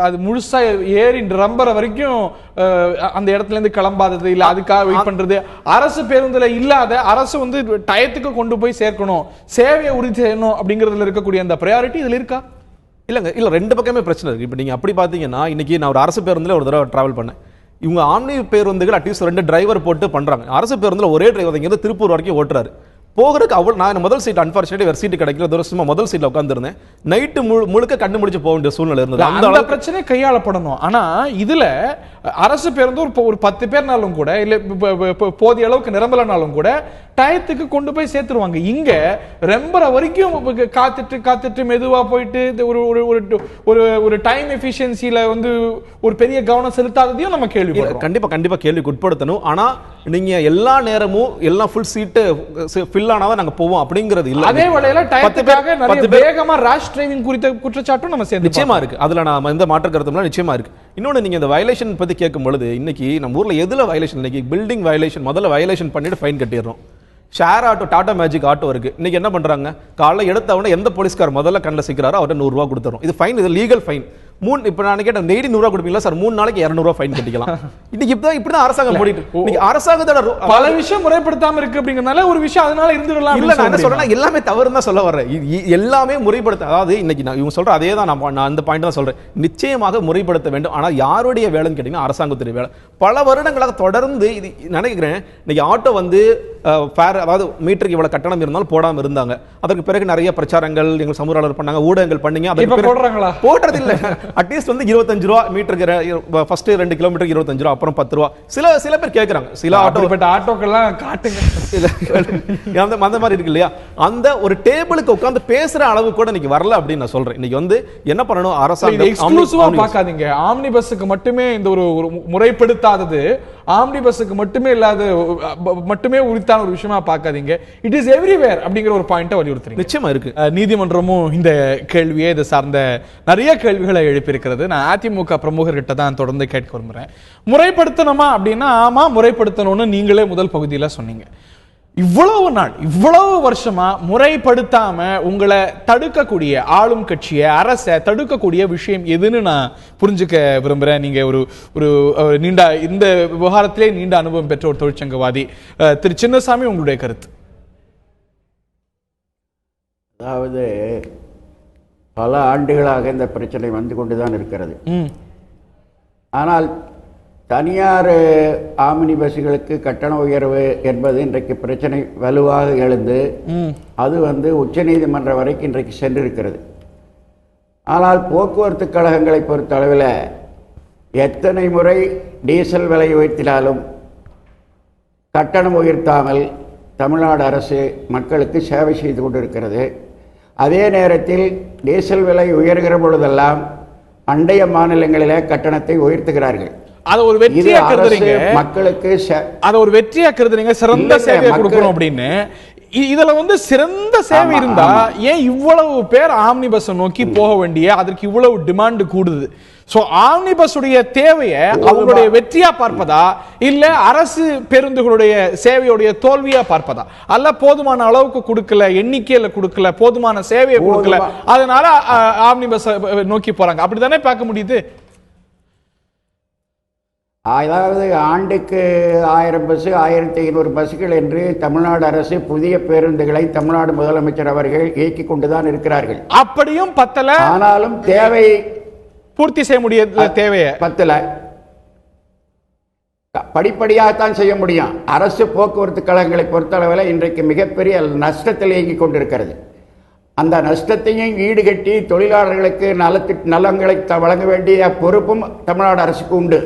அது முழுசா ஏறி ரம்பர வரைக்கும் அந்த இடத்துல இருந்து கிளம்பாதது இல்ல, அதுக்காக வெயிட் பண்றது, அரசு பேருந்துல இல்லாத அரசு வந்து டயத்துக்கு கொண்டு போய் சேர்க்கணும், சேவையை உறுதி செய்யணும் அப்படிங்கிறதுல இருக்கக்கூடிய அந்த பிரையாரிட்டி இதுல இருக்கா? இல்லங்க, இல்ல ரெண்டு பக்கமே பிரச்சனை இருக்கு. இப்போ நீங்க அப்படி பாத்தீங்கன்னா இன்னைக்கு நான் ஒரு அரசு பேருந்துல ஒரு தடவை டிராவல் பண்ணேன். இவங்க ஆம்னி பேருந்துகள் அட்லீஸ்ட் 2 டிரைவர் போட்டு பண்றாங்க. அரசு பேருந்துல ஒரே டிரைவர் இங்க திருப்பூர் வரைக்கும் ஓட்டுறாரு. போகிறதுக்கு நான் முதல் சீட் அன்பார்ச்சுனேட்லி வேற சீட் கிடைக்கல, துரஷ்டமா முதல் சீட்ல உட்கார்ந்திருந்தேன். நைட்டு முழுக்க கண்ணு முடிச்சு போக வேண்டிய சூழ்நிலை இருந்தது. அந்த பிரச்சனை கையாளப்படணும். ஆனா இதுல அரசு பேருந்து ஒரு 10 பேர்னாலும் கூட இல்ல போதிய அளவுக்கு நிரம்பலனாலும் கூட டயத்துக்கு கொண்டு போய் சேர்த்துருவாங்க. இங்க ரெம்பரை வரைக்கும் காத்துட்டு மெதுவா போயிட்டு ஒரு டைம் எஃபிஷியன்சில வந்து ஒரு பெரிய கவனம் செலுத்தாததையும் நம்ம கேள்விப்படுறோம். கண்டிப்பா கேள்விக்கு உட்படுத்தணும். ஆனா நீங்க எல்லா நேரமும் எல்லாம் ஃபுல் சீட்டு ஃபில் ஆனாதான் நாங்க போவோம் அப்படிங்கிறது இல்ல. அதே வேளையில டயத்துக்காக நிறைய வேகமா ராஷ் டிரைவிங் குறித்த குற்றச்சாட்டும் நம்ம சேர்ந்து நிச்சயமா இருக்கு. அதுல நான் எந்த மாற்று கருத்தும் நிச்சயமா இருக்கு. இன்னொன்னு நீங்க இந்த வயலேஷன் பத்தி கேட்கும் பொழுது இன்னைக்கு நம்ம ஊர்ல எதுல வயலேஷன், இன்னைக்கு பில்டிங் வயலேஷன் முதல்ல வயலேஷன் பண்ணிட்டு ஃபைன் கட்டிடுறோம். Share auto, Tata magic auto இருக்கு. இன்னைக்கு என்ன பண்றாங்க, காலைல எடுத்தவன எந்த போலீஸ்கார் முதல்ல கண்ணில் சிக்கிறாரோ அவர்கிட்ட 100 ரூபா கொடுத்துரும். இது ஃபைன், இது லீகல் ஃபைன். இப்போ நான் கேட்டேன், டெய்லி 100 ரூபா கொடுப்பீங்களா சார்? 3 நாளைக்கு 200 ரூபா ஃபைன் கட்டிக்கலாம். இன்னைக்கு இப்படிதான் அரசாங்கம் போயிட்டு இன்னைக்கு அரசாங்கத்தோட பல விஷயம் முறைப்படுத்தாம இருக்கு அப்படிங்கறதுனால ஒரு விஷயம் அதனால இருந்துடலாம். இல்ல, நான் என்ன சொல்றேன், எல்லாமே தவறு தான் சொல்ல வர்றேன். எல்லாமே முறைப்படுத்த, அதாவது இன்னைக்கு நான் இவங்க சொல்ற அதே தான் நான் அந்த பாயிண்ட் தான் சொல்றேன். நிச்சயமாக முறைப்படுத்த வேண்டும். ஆனா யாருடைய வேலைன்னு கேட்டீங்கன்னா அரசாங்கத்துடைய வேலை. பல வருடங்களாக தொடர்ந்து இது நினைக்கிறேன். இன்னைக்கு ஆட்டோ வந்து ஃபேர், அதாவது மீட்டருக்கு இவ்வளவு கட்டணம் இருந்தாலும் போடாம இருந்தாங்க. அதற்கு பிறகு நிறைய பிரச்சாரங்கள் எங்கள் சமூக பண்ணாங்க, ஊடகங்கள் பண்ணீங்க. அதுக்கு போடுறாங்களா? போடுறது இல்ல. அட்லீஸ்ட் வந்து 25 ரூபா மீட்டருக்கு, ஃபர்ஸ்ட் 2 கிலோமீட்டருக்கு 25 ரூபா, அப்புறம் 10 ரூபா. சில பேர் கேட்கறாங்க. சில ஆட்டோக்கெல்லாம் காட்டுங்க அந்த மாதிரி இருக்கு இல்லையா? அந்த ஒரு டேபிளுக்கு உட்கார்ந்து பேசுற அளவு கூட இன்னைக்கு வரல அப்படின்னு நான் சொல்றேன். இன்னைக்கு வந்து என்ன பண்ணணும், அரசாங்கம் எக்ஸ்க்ளூசிவா பார்க்காதீங்க. ஆம்னி பஸ்ஸுக்கு மட்டுமே இந்த ஒரு முறைப்படுத்தாதது, ஆம்னி பஸ்ஸுக்கு மட்டுமே இல்லாத மட்டுமே உரித்தான ஒரு விஷயமா பார்க்காதீங்க. இட் இஸ் எவ்ரிவேர் அப்படிங்கிற ஒரு பாயிண்ட்டை வலியுறுத்துறீங்க. நிச்சயமா இருக்கு. நீதிமன்றமும் இந்த கேள்வியை, இது சார்ந்த நிறைய கேள்விகளை எழுப்பியிருக்கிறது. நான் அதிமுக பிரமுகர்கிட்ட தான் தொடர்ந்து கேட்க விரும்புறேன். முறைப்படுத்தணுமா அப்படின்னா, ஆமா முறைப்படுத்தணும்னு நீங்களே முதல் பகுதியில் சொன்னீங்க. இவ்வளவு நாள், இவ்வளவு வருஷமா முறைப்படுத்தாம உங்களை தடுக்கக்கூடிய ஆளும் கட்சியை, அரசை தடுக்கக்கூடிய விஷயம் எதுன்னு நான் புரிஞ்சுக்க விரும்புறேன். நீங்க ஒரு நீண்ட இந்த விவகாரத்திலே நீண்ட அனுபவம் பெற்ற ஒரு தொழிற்சங்கவாதி. திரு சின்னசாமி, உங்களுடைய கருத்து? அதாவது பல ஆண்டுகளாக இந்த பிரச்சனை வந்து கொண்டுதான் இருக்கிறது. ஆனால் தனியார் ஆமினி பஸ்களுக்கு கட்டண உயர்வு என்பது இன்றைக்கு பிரச்சனை வலுவாக எழுந்து அது வந்து உச்சநீதிமன்றம் வரைக்கும் இன்றைக்கு சென்றிருக்கிறது. ஆனால் போக்குவரத்து கழகங்களை பொறுத்த அளவில் எத்தனை முறை டீசல் விலை உயர்த்தினாலும் கட்டணம் உயர்த்தாமல் தமிழ்நாடு அரசு மக்களுக்கு சேவை செய்து கொண்டிருக்கிறது. அதே நேரத்தில் டீசல் விலை உயர்கிற பொழுதெல்லாம் அண்டைய மாநிலங்களிலே கட்டணத்தை உயர்த்துகிறார்கள். அதை ஒரு வெற்றியா கருதுறீங்க, மக்களுக்கு அதை ஒரு வெற்றியா கருதுறீங்க, சிறந்த சேவையை கொடுக்கணும் அப்படின்னு. இதுல வந்து சிறந்த சேவை இருந்தா ஏன் இவ்வளவு பேர் ஆம்னி பஸ் நோக்கி போக வேண்டிய, அதற்கு இவ்வளவு டிமாண்ட் கூடுது? சோ ஆம்னி பஸ் உடைய தேவையை அவங்களுடைய வெற்றியா பார்ப்பதா, இல்ல அரசு பேருந்துகளுடைய சேவையுடைய தோல்வியா பார்ப்பதா? அல்ல போதுமான அளவுக்கு கொடுக்கல, எண்ணிக்கையில கொடுக்கல, போதுமான சேவையை கொடுக்கல, அதனால ஆம்னி பஸ் நோக்கி போறாங்க, அப்படித்தானே பார்க்க முடியுது? அதாவது ஆண்டுக்கு 1000 பஸ், 1500 பஸ்கள் என்று தமிழ்நாடு அரசு புதிய பேருந்துகளை தமிழ்நாடு முதலமைச்சர் அவர்கள் இயக்கிக் கொண்டுதான் இருக்கிறார்கள். அப்படியும் பத்தல, ஆனாலும் தேவை பூர்த்தி செய்ய முடியாத தேவையை பத்தல, படிப்படியாகத்தான் செய்ய முடியும். அரசு போக்குவரத்து கழகங்களை பொறுத்தளவில் இன்றைக்கு மிகப்பெரிய நஷ்டத்தில் இயங்கிக் கொண்டிருக்கிறது. அந்த நஷ்டத்தையும் ஈடுகட்டி தொழிலாளர்களுக்கு நலங்களை வழங்க வேண்டிய பொறுப்பும் தமிழ்நாடு அரசுக்கு உண்டு.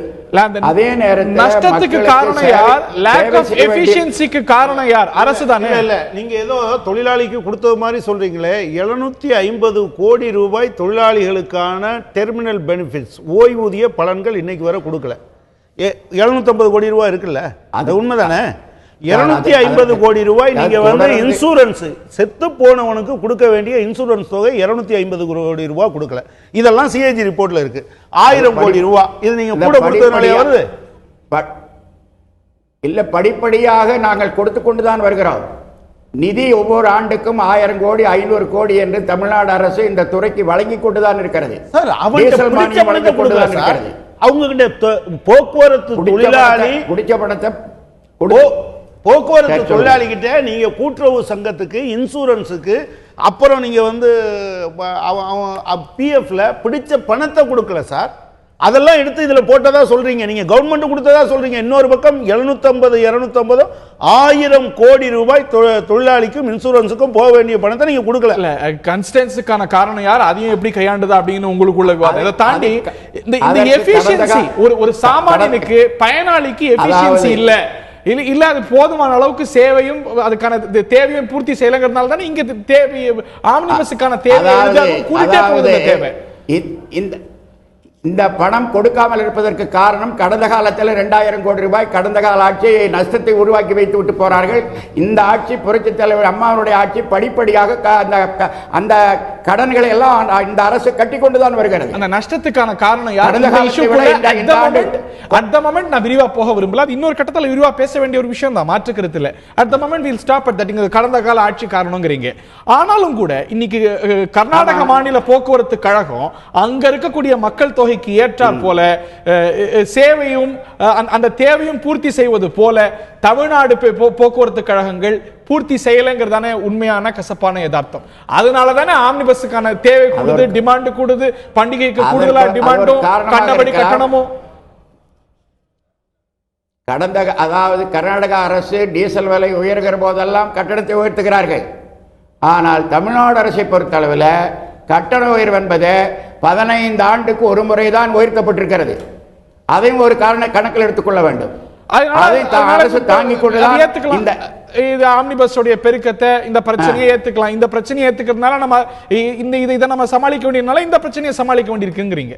அதே நேரத்தில் நஷ்டத்துக்கு காரணம் யார்? லேக் ஆஃப் எஃபிஷியன்சிக்கு காரணம் யார்? அரசு தானே. இல்ல, நீங்க ஏதோ தொழிலாளிக்கு கொடுத்தது மாதிரி சொல்றீங்களே. 750 கோடி ரூபாய் தொழிலாளிகளுக்கான டெர்மினல் பெனிஃபிட்ஸ், ஓய்வூதிய பலன்கள் இன்னைக்கு வரை கொடுக்கல. 750 கோடி ரூபாய் இருக்குல்ல, அது உண்மைதானே? 250 கோடி ரூபாய் நீங்க வந்து இன்சூரன்ஸ், செத்து போனவனுக்கு கொடுக்க வேண்டிய இன்சூரன்ஸ் தொகை 250 கோடி ரூபாய் கொடுக்கல. இதெல்லாம் சிஏஜி ரிப்போர்ட்ல இருக்கு. 1000 கோடி ரூபாய் இது நீங்க கூட கொடுத்ததுனால வருது இல்ல. படிப்படியாக நாங்கள் கொடுத்து கொண்டுதான் வருகிறோம். நிதி ஒவ்வொரு ஆண்டுக்கும் 1000 கோடி 500 கோடி என்று தமிழ்நாடு அரசு இந்த துறைக்கு வழங்கி கொண்டுதான் இருக்கிறது. சார், அவங்க கிட்ட போக்குவரத்து தொழிலாளி குடிச்ச பணத்தை போக்குவரத்து தொழிலாளி கிட்ட நீங்க கூட்டுறவு சங்கத்துக்கு, இன்சூரன்ஸுக்கு, அப்புறம் நீங்க வந்து பிஎஃப்ல பிடிச்ச பணத்தை கொடுக்கல சார். அதெல்லாம் எடுத்து இதுல போட்டதா சொல்றீங்க, நீங்க கவர்மெண்ட் கொடுத்ததா சொல்றீங்க. இன்னொரு பக்கம் 750 1000 கோடி ரூபாய் தொழிலாளிக்கும் இன்சூரன்ஸுக்கும் போக வேண்டிய பணத்தை நீங்க கொடுக்கல. இல்ல கன்ஸ்டன்ஸுக்கான காரணம் யார், அதையும் எப்படி கையாண்டதா அப்படின்னு உங்களுக்குள்ள விவாதம். இதை தாண்டி இந்த எஃபிஷியன்சி ஒரு சாமானியனுக்கு பயனாளிக்கு எஃபிஷியன்சி இல்ல அது போதுமான அளவுக்கு சேவையும் அதுக்கான தேவையும் பூர்த்தி செய்யலங்கிறதுனால தானே இங்க தேவை ஆம்னிபஸுக்கான தேவை கூட்டிட்டே போகுது. தேவை இந்த பணம் கொடுக்காமல் இருப்பதற்கு காரணம் கடந்த காலத்தில் 2000 கோடி ரூபாய் கடந்த கால ஆட்சி நஷ்டத்தை உருவாக்கி வைத்து விட்டு போறார்கள். இந்த ஆட்சி புரட்சித் தலைவர் அம்மாவுடைய ஆட்சி படிப்படியாக அந்த கடன்களை எல்லாம் இந்த அரசு கட்டி கொண்டுதான் வருகிறது. அந்த நஷ்டத்துக்கான காரணம் யார்? அட் த மொமெண்ட் நான் விரிவா போக விரும்பல, அது இன்னொரு கட்டத்தில் விரிவா பேச வேண்டிய ஒரு விஷயம் தான், மாற்று கருத்து இல்ல. At the moment will stop at that. கடந்த கால ஆட்சி காரணங்கிறீங்க. ஆனாலும் கூட இன்னைக்கு கர்நாடக மாநில போக்குவரத்து கழகம் அங்க இருக்கக்கூடிய மக்கள் தொகை ஏற்றால் போல சேவையும் அந்த தேவையும் பூர்த்தி செய்வது போல தமிழ்நாடு போக்குவரத்து கழகங்கள் பூர்த்தி செய்யலைங்கிறதானே உண்மையான கசப்பான யதார்த்தம். அதனாலதானே ஆம்னிபஸுக்கான தேவை கூடுது, டிமாண்ட் கூடுது, பண்டிகைக்கு கூடுதலா டிமாண்டும் கண்டபடி கட்டணமும். அதாவது கர்நாடக அரசு டீசல் விலை உயர்கிற போதெல்லாம் கட்டணத்தை உயர்த்துகிறார்கள். ஆனால் தமிழ்நாடு அரசை பொறுத்தளவில் கட்டண உயர்வு என்பது 15 ஆண்டுக்கு ஒரு முறைதான் உயர்த்தப்பட்டிருக்கிறது. அதையும் ஒரு கணக்கில் எடுத்துக்கொள்ள வேண்டும். அரசு தாங்கிக் கொண்டுதான் இது ஆம்னிபஸோட பெருக்கத்தை இந்த பிரச்சனையை ஏத்துக்கலாம். இந்த பிரச்சனையை ஏத்துக்கிறதுனால நம்ம இதை நம்ம சமாளிக்க வேண்டியதுனால இந்த பிரச்சனையை சமாளிக்க வேண்டியிருக்குங்கிறீங்க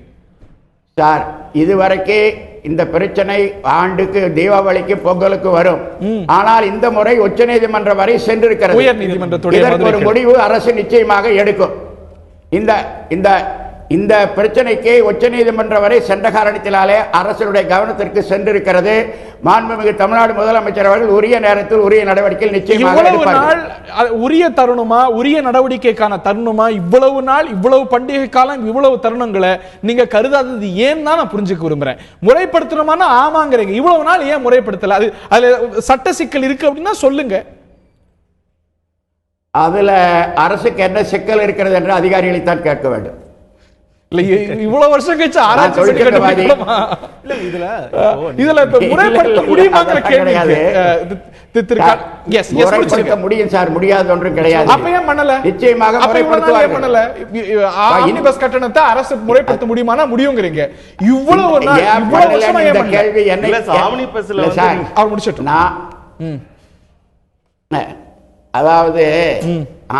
சார். இதுவரைக்கும் இந்த பிரச்சனை ஆண்டுக்கு தீபாவளிக்கு பொங்கலுக்கு வரும். ஆனால் இந்த முறை உச்சநீதிமன்றம் வரை சென்றிருக்கிறது. உயர் நீதிமன்றத்துடைய ஒரு முடிவு அரசு நிச்சயமாக எடுக்கும். இந்த பிரச்சனைக்கு உச்சநீதிமன்றம் வரை சென்ற காரணத்தினாலே அரசுடைய கவனத்திற்கு சென்றிருக்கிறது. மாண்புமிகு தமிழ்நாடு முதலமைச்சர் அவர்கள் உரிய நேரத்தில் உரிய நடவடிக்கை நிச்சயமாக எடுப்பார்கள். உரிய தருணமா, உரிய நடவடிக்கைக்கான தருணமா, இவ்வளவு நாள் இவ்வளவு பண்டிகை காலம் இவ்வளவு தருணங்களை நீங்க கருதாதது ஏன் தான் நான் புரிஞ்சுக்க விரும்புறேன். முறைப்படுத்தணுமான ஆமாங்கிறீங்க, இவ்வளவு நாள் ஏன் முறைப்படுத்தல? அதுல சட்ட சிக்கல் இருக்கு அப்படின்னா சொல்லுங்க. அதுல அரசுக்கு என்ன சிக்கல் இருக்கிறது என்று அதிகாரிகளை தான் கேட்க வேண்டும். இவ்வளவு வருஷம் கழிச்சு ஆராய்ச்சி முறைப்படுத்த முடியுமாங்கிற கேள்வி முடியும் சார், முடியாது ஒன்றும் கிடையாது. அப்ப ஏன் பண்ணல? நிச்சயமாக பண்ணல. ஆம்னிபஸ் கட்டணத்தை அரசு முறைப்படுத்த முடியுமானா முடியுங்கிறீங்க. இவ்வளவு கேள்வி என்ன? அவர் முடிச்சிட்டு அதாவது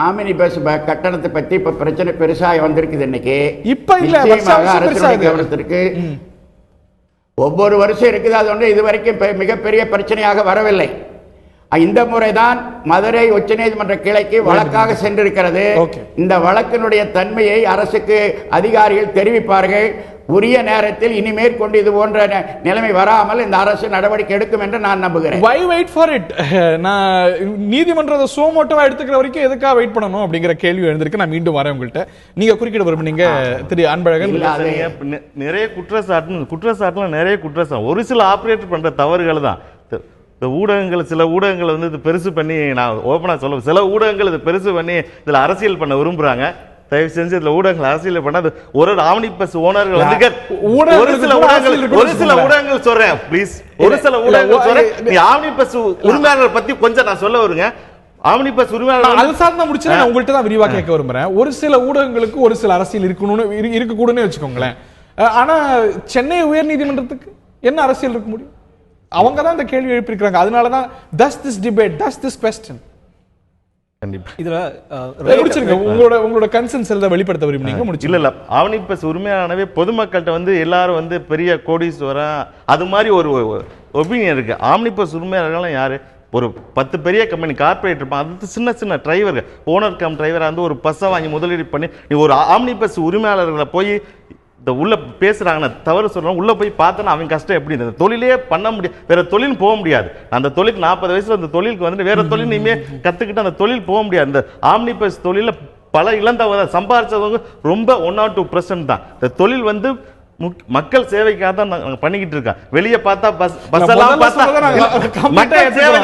ஆமினி பஸ் கட்டணத்தை பத்தி இப்ப பிரச்சனை பெருசாக வந்திருக்குது. இன்னைக்கு இப்ப இல்ல, அரசுடைய கவனத்திற்கு ஒவ்வொரு வருஷம் இருக்குது. அது ஒன்று இதுவரைக்கும் மிகப்பெரிய பிரச்சனையாக வரவில்லை. இந்த முறைதான் மதுரை உச்சநீதிமன்ற கிளைக்கு வழக்காக சென்றிருக்கிறது. இந்த வழக்கினுடைய தன்மையை அரசுக்கு அதிகாரிகள் தெரிவிப்பார்கள். உரிய நேரத்தில் இனிமேல் கொண்டு இது போன்ற நிலைமை வராமல் இந்த அரசு நடவடிக்கை எடுக்கும் என்று நான் நம்புகிறேன். Why wait for it? நான் நீதிமன்றத்தை சோமோட்டோவா எடுத்துக்கிற வரைக்கும் எதுக்காக வெயிட் பண்ணணும் அப்படிங்கிற கேள்வி எழுந்திருக்கு. நான் மீண்டும் வரேன் உங்கள்கிட்ட. நீங்க குறுக்கிட விரும்புனீங்க திரு அன்பழகன். நிறைய குற்றச்சாட்டுல நிறைய குற்றச்சாட்டு ஒரு சில ஆபரேட் பண்ற தவறுகள் தான். இந்த ஊடகங்கள், சில ஊடகங்கள் வந்து இது பெருசு பண்ணி, நான் ஓப்பனாக சொல்லுவேன், சில ஊடகங்கள் இது பெருசு பண்ணி இதில் அரசியல் பண்ண விரும்புகிறாங்க. தயவு செஞ்சு இதுல ஊடகங்கள் அரசியல் பண்ண ஒரு ஆம்னிபஸ் ஓனர்கள் வந்து ஒரு சில ஊடகங்கள் சொல்றேன் ப்ளீஸ், ஒரு சில ஊடகங்கள் சொல்றேன். நீ ஆம்னிபஸ் உரிமையாளர் பத்தி கொஞ்சம் நான் சொல்ல வருங்க. ஆம்னிபஸ் உரிமையாளர் அது சார்ந்த முடிச்சு நான் உங்கள்கிட்ட தான் விரிவா கேட்க விரும்புறேன். ஒரு சில ஊடகங்களுக்கு ஒரு சில அரசியல் இருக்கக்கூடாதுன்னு வச்சுக்கோங்களேன். ஆனா சென்னை உயர் நீதிமன்றத்துக்கு என்ன அரசியல் இருக்க முடியும்? அவங்க தான் இந்த கேள்வி எழுப்பியிருக்காங்க. அதனால தான் thus this debate, thus this question. கண்டிப்பா இதுல உங்களோட கன்சர்ன்ஸ் எல்லாம் வெளிப்படுத்த விரும்புறீங்க முடிச்சு. இல்ல ஆம்னிபஸ் உரிமையானவே பொதுமக்கள்கிட்ட வந்து எல்லாரும் வந்து பெரிய கோடீஸ்வரன் அது மாதிரி ஒரு ஒப்பீனியன் இருக்கு. ஆம்னிபஸ் உரிமையாளர்கள் யாரு? ஒரு 10 பெரிய கம்பெனி கார்பரேட் இருப்பான், அது சின்ன சின்ன டிரைவர்கள், ஓனர் கம் டிரைவராக வந்து ஒரு பஸ்ஸை வாங்கி முதலீடு பண்ணி நீ ஒரு ஆம்னிபஸ் உரிமையாளர்களை போய் இந்த உள்ள பேசுறாங்க தவறு சொல்றாங்க, உள்ள போய் பார்த்தோன்னா அவங்க கஷ்டம் எப்படி இந்த தொழிலே பண்ண முடியாது, வேற தொழில் போக முடியாது. அந்த தொழில் 40 வயசுல அந்த தொழிலுக்கு வந்துட்டு வேற தொழில் இனிமே கத்துக்கிட்டு அந்த தொழில் போக முடியாது. இந்த ஆம்னிபஸ் தொழில பல இழந்தவங்க சம்பாதிச்சவங்க ரொம்ப 1 or 2% தான். இந்த தொழில் வந்து மக்கள் சேவைக்காக தான் நாங்க பண்ணிக்கிட்டு இருக்கோம். வெளியே பார்த்தா பஸ் எல்லாம் பார்த்தா மக்கள் சேவை,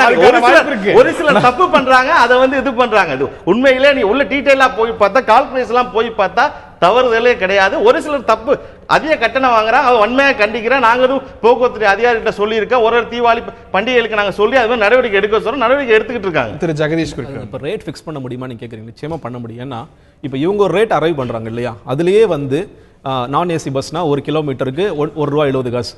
ஒரு சில தப்பு பண்றாங்க, அதை வந்து இது பண்றாங்க. இது உண்மையிலே நீ உள்ள டீடைலா போய் பார்த்தா, கால்குலேஷன் எல்லாம் போய் பார்த்தா தவறுதலே கிடையாது. ஒரு சிலர் தப்பு அதிக கட்டணம் வாங்குறாங்க, அவன் வன்மையாக கண்டிக்கிறேன். நாங்களும் போக்குவரத்து அதிகாரிகிட்ட சொல்லியிருக்கோம், ஒரு தீபாவளி பண்டிகைகளுக்கு நாங்கள் சொல்லி அது மாதிரி நடவடிக்கை எடுக்க சொல்றோம், நடவடிக்கை எடுத்துக்கிட்டு இருக்காங்க. திரு ஜெகதீஷ் இப்போ ரேட் ஃபிக்ஸ் பண்ண முடியுமா நீங்க கேட்குறீங்க? நிச்சயமா பண்ண முடியும். ஏன்னா இப்போ இவங்க ஒரு ரேட் அரைவ் பண்றாங்க இல்லையா, அதுலயே வந்து நான் ஏசி பஸ்னா 1 கிலோமீட்டருக்கு ₹1.70,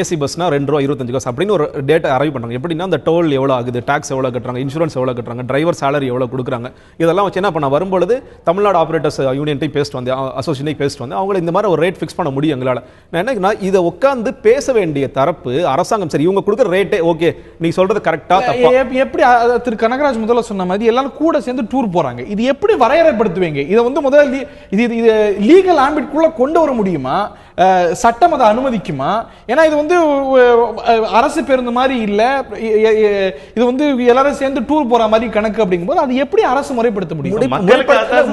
ஏசி பஸ்னா ₹2.25 அப்படின்னு ஒரு டேட்டா அரைவ் பண்ணுறாங்க. எப்படின்னா அந்த டோல் எவ்வளோ ஆகுது, டாக்ஸ் எவ்வளோ கட்டுறாங்க, இன்சூரன்ஸ் எவ்வளோ கட்டுறாங்க, டிரைவர் சேலரி எவ்வளோ கொடுக்குறாங்க, இதெல்லாம் வச்சு என்ன பண்ண வரும்பொழுது தமிழ்நாடு ஆப்ரேட்டர்ஸ் யூனியன்ட்டையும் பேசிட்டு வந்தேன், அசோசியேஷனையும் பேசிட்டு வந்தேன். அவங்கள இந்த மாதிரி ஒரு ரேட் ஃபிக்ஸ் பண்ண முடியும் எங்களால். நான் என்ன இதை உட்காந்து பேச வேண்டிய தரப்பு அரசாங்கம். சரி, இவங்க கொடுக்குற ரேட்டே ஓகே, நீ சொல்றது கரெக்டா தப்பா? எப்படி திரு கனகராஜ் முதல்ல சொன்ன மாதிரி எல்லாரும் கூட சேர்ந்து டூர் போறாங்க, இது எப்படி வரையறைப்படுத்துவீங்க? இதை வந்து முதல்ல இது லீகல் ஆம்பிட்குள்ள கொண்டு வர முடியுமா? சட்டம் அதை அனுமதிக்குமா? ஏன்னா இது வந்து அரசு பேருந்து மாதிரி இல்ல, இது வந்து எல்லாரும் சேர்ந்து டூர் போற மாதிரி கணக்கு அப்படிங்கும்போது அது எப்படி அரசு முறைப்படுத்த முடியும்?